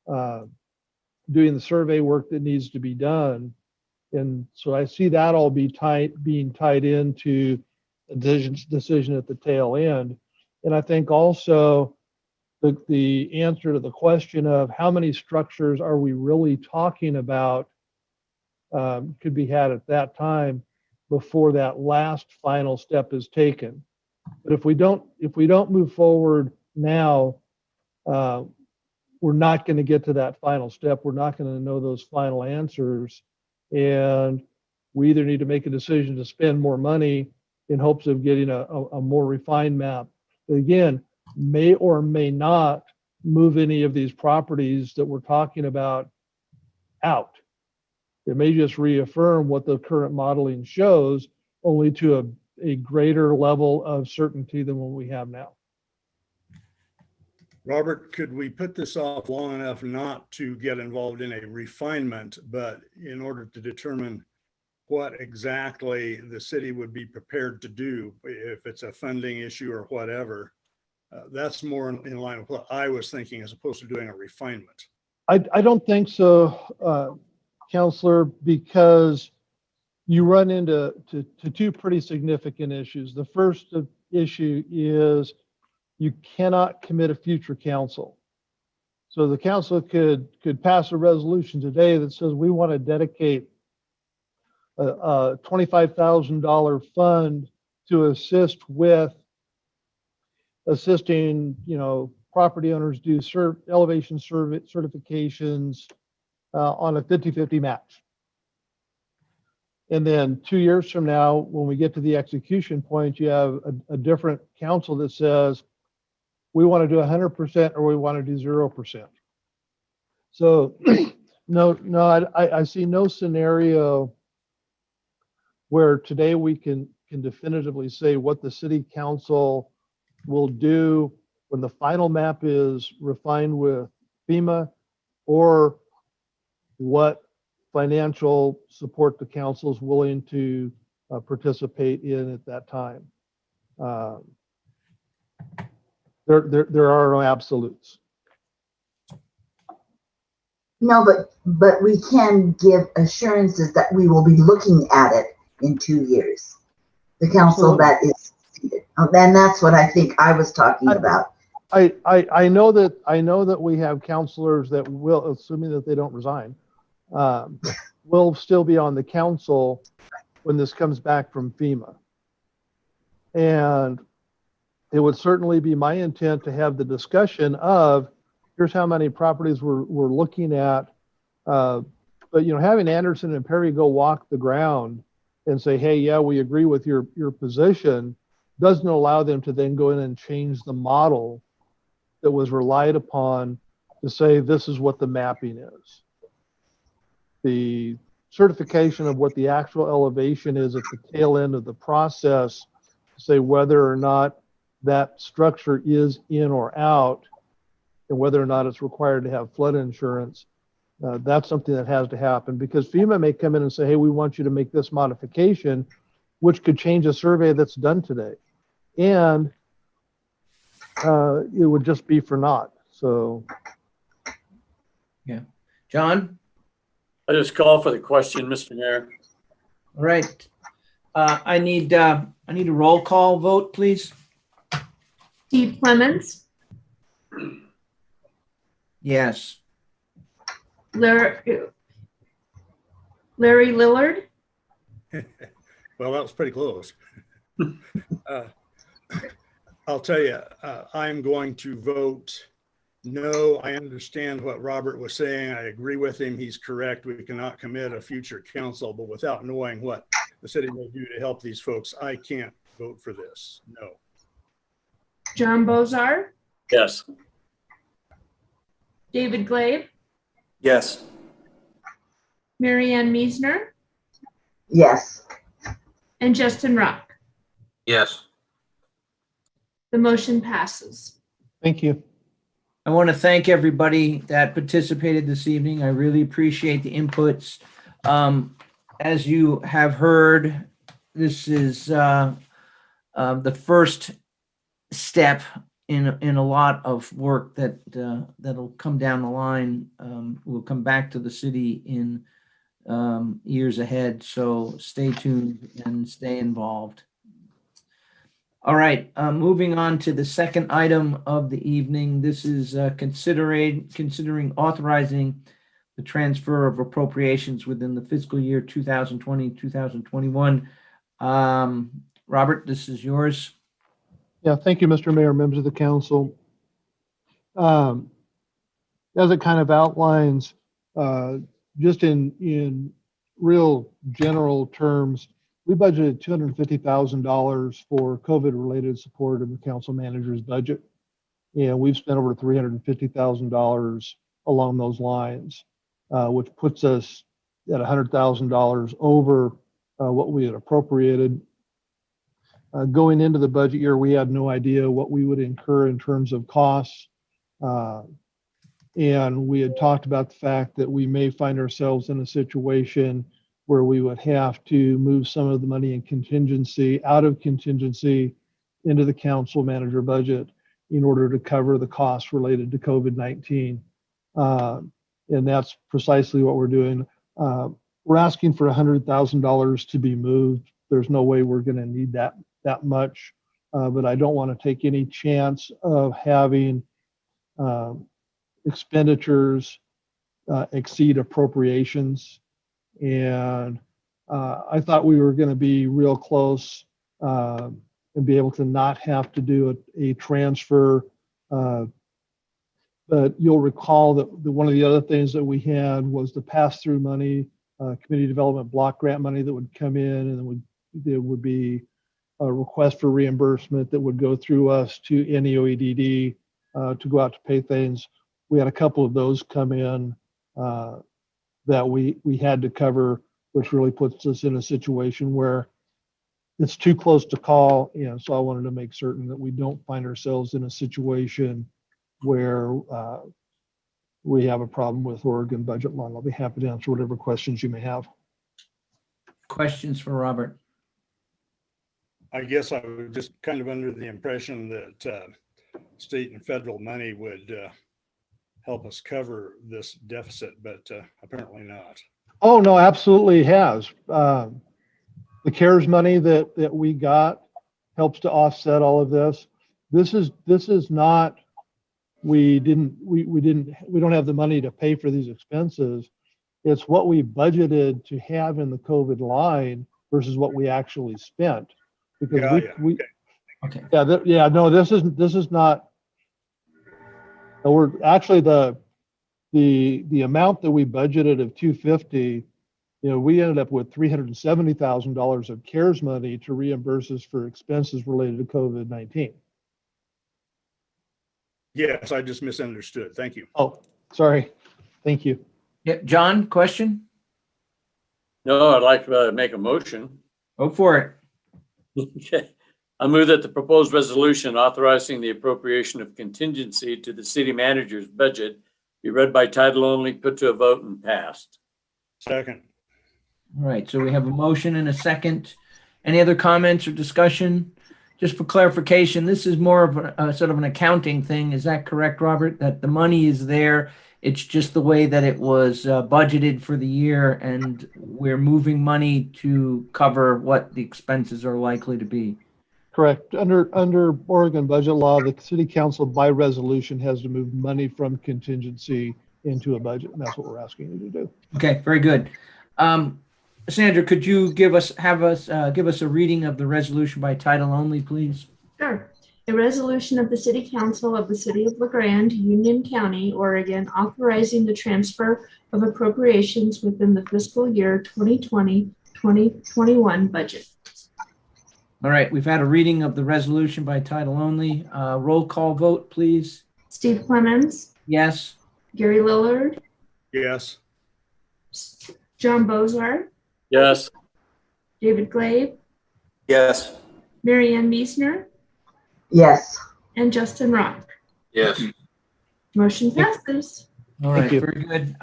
doing the survey work that needs to be done. And so I see that all being tied into a decision at the tail end. And I think also the answer to the question of how many structures are we really talking about could be had at that time before that last final step is taken. But if we don't move forward now, we're not going to get to that final step. We're not going to know those final answers. And we either need to make a decision to spend more money in hopes of getting a more refined map that, again, may or may not move any of these properties that we're talking about out. It may just reaffirm what the current modeling shows, only to a greater level of certainty than what we have now. Robert, could we put this off long enough not to get involved in a refinement, but in order to determine what exactly the city would be prepared to do, if it's a funding issue or whatever? That's more in line with what I was thinking, as opposed to doing a refinement. I don't think so, Counselor, because you run into two pretty significant issues. The first issue is you cannot commit a future council. So the council could pass a resolution today that says we want to dedicate a $25,000 fund to assisting, property owners do elevation certifications on a 50-50 match. And then 2 years from now, when we get to the execution point, you have a different council that says, we want to do 100% or we want to do 0%. So no, I see no scenario where today we can definitively say what the city council will do when the final map is refined with FEMA, or what financial support the council is willing to participate in at that time. There are no absolutes. No, but we can give assurances that we will be looking at it in 2 years. The council that is seated, and that's what I think I was talking about. I know that we have counselors that will, assuming that they don't resign, will still be on the council when this comes back from FEMA. And it would certainly be my intent to have the discussion of, here's how many properties we're looking at. But having Anderson and Perry go walk the ground and say, hey, yeah, we agree with your position, doesn't allow them to then go in and change the model that was relied upon to say this is what the mapping is. The certification of what the actual elevation is at the tail end of the process, to say whether or not that structure is in or out, and whether or not it's required to have flood insurance, that's something that has to happen, because FEMA may come in and say, hey, we want you to make this modification, which could change a survey that's done today. And it would just be for naught. So. Yeah. John? I just call for the question, Mr. Mayor. All right. I need a roll call vote, please. Steve Clements, Yes. Larry Lillard, Well, that was pretty close. I'll tell you, I'm going to vote no. I understand what Robert was saying. I agree with him. He's correct. We cannot commit a future council, but without knowing what the city may do to help these folks, I can't vote for this. No. John Bozar, Yes. David Glave, Yes. Mary Ann Meisner, Yes. and Justin Rock. Yes. The motion passes. Thank you. I want to thank everybody that participated this evening. I really appreciate the inputs. As you have heard, this is the first step in a lot of work that'll come down the line. Will come back to the city in years ahead. So stay tuned and stay involved. All right, moving on to the second item of the evening. This is considering authorizing the transfer of appropriations within the fiscal year 2020-2021. Robert, this is yours. Yeah, thank you, Mr. Mayor, members of the council. As it kind of outlines, just in real general terms, we budgeted $250,000 for COVID-related support in the council manager's budget. And we've spent over $350,000 along those lines, which puts us at $100,000 over what we had appropriated. Going into the budget year, we had no idea what we would incur in terms of costs. And we had talked about the fact that we may find ourselves in a situation where we would have to move some of the money in contingency out of contingency into the council manager budget in order to cover the costs related to COVID-19. And that's precisely what we're doing. We're asking for $100,000 to be moved. There's no way we're going to need that much, but I don't want to take any chance of having expenditures exceed appropriations. And I thought we were going to be real close and be able to not have to do a transfer. But you'll recall that one of the other things that we had was the pass-through money, community development block grant money that would come in, and there would be a request for reimbursement that would go through us to NEOEDD to go out to pay things. We had a couple of those come in that we had to cover, which really puts us in a situation where it's too close to call. And so I wanted to make certain that we don't find ourselves in a situation where we have a problem with Oregon budget law. I'll be happy to answer whatever questions you may have. Questions for Robert? I guess I was just kind of under the impression that state and federal money would help us cover this deficit, but apparently not. Oh, no, absolutely has. The CARES money that we got helps to offset all of this. This is not, we don't have the money to pay for these expenses. It's what we budgeted to have in the COVID line versus what we actually spent. Because this is not. We're actually the amount that we budgeted of 250. We ended up with $370,000 of CARES money to reimburse us for expenses related to COVID-19. Yes, I just misunderstood. Thank you. Oh, sorry. Thank you. Yeah, John, question? No, I'd like to make a motion. Go for it. Okay. I move that the proposed resolution authorizing the appropriation of contingency to the city manager's budget be read by title only, put to a vote, and passed. Second. All right, so we have a motion and a second. Any other comments or discussion? Just for clarification, this is more of a sort of an accounting thing. Is that correct, Robert? That the money is there. It's just the way that it was budgeted for the year, and we're moving money to cover what the expenses are likely to be. Correct. Under Oregon budget law, the city council by resolution has to move money from contingency into a budget, and that's what we're asking you to do. Okay, very good. Sandra, could you give us a reading of the resolution by title only, please? Sure. A resolution of the City Council of the City of Grande, Union County, Oregon, authorizing the transfer of appropriations within the fiscal year 2020-2021 budget. All right, we've had a reading of the resolution by title only. Roll call vote, please. Steve Clemens, Yes. Gary Lillard, Yes. John Bozar, Yes. David Glabe, Yes. Marianne Meisner, Yes. and Justin Rock. Yes. Motion passes. All right, Thank you. very good.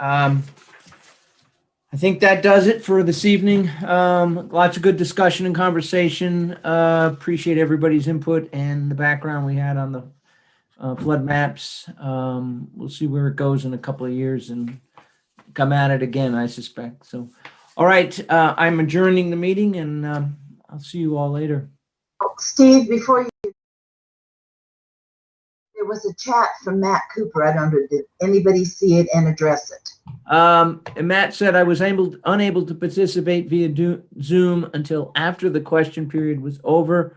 I think that does it for this evening. Lots of good discussion and conversation. Appreciate everybody's input and the background we had on the flood maps. We'll see where it goes in a couple of years and come at it again, I suspect. So, all right, I'm adjourning the meeting, and I'll see you all later. Steve, before you, there was a chat from Matt Cooper. I don't know, did anybody see it and address it? And Matt said I was unable to participate via Zoom until after the question period was over.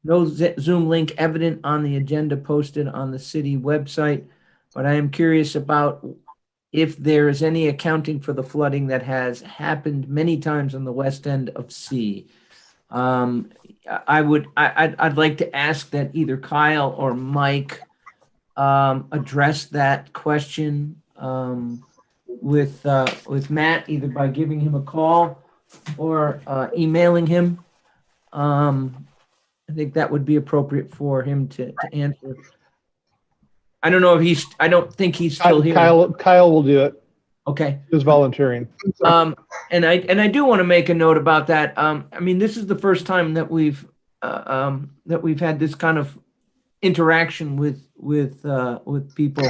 No Zoom link evident on the agenda posted on the city website, but I am curious about if there is any accounting for the flooding that has happened many times on the west end of C. I'd like to ask that either Kyle or Mike address that question with Matt, either by giving him a call or emailing him. I think that would be appropriate for him to answer. I don't know if I don't think he's still here. Kyle will do it. Okay. He was volunteering. And I do want to make a note about that. I mean, this is the first time that we've had this kind of interaction with people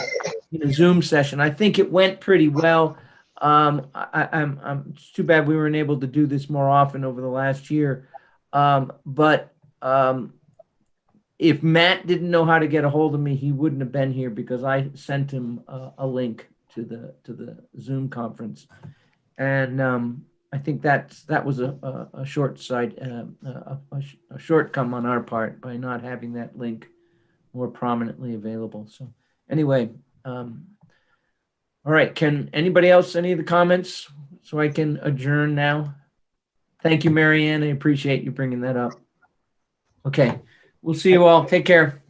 in a Zoom session. I think it went pretty well. It's too bad we weren't able to do this more often over the last year. But if Matt didn't know how to get a hold of me, he wouldn't have been here because I sent him a link to the Zoom conference, and I think that was a shortcome on our part by not having that link more prominently available. So anyway, all right. Can anybody else, any of the comments, so I can adjourn now? Thank you, Marianne. I appreciate you bringing that up. Okay. We'll see you all. Take care.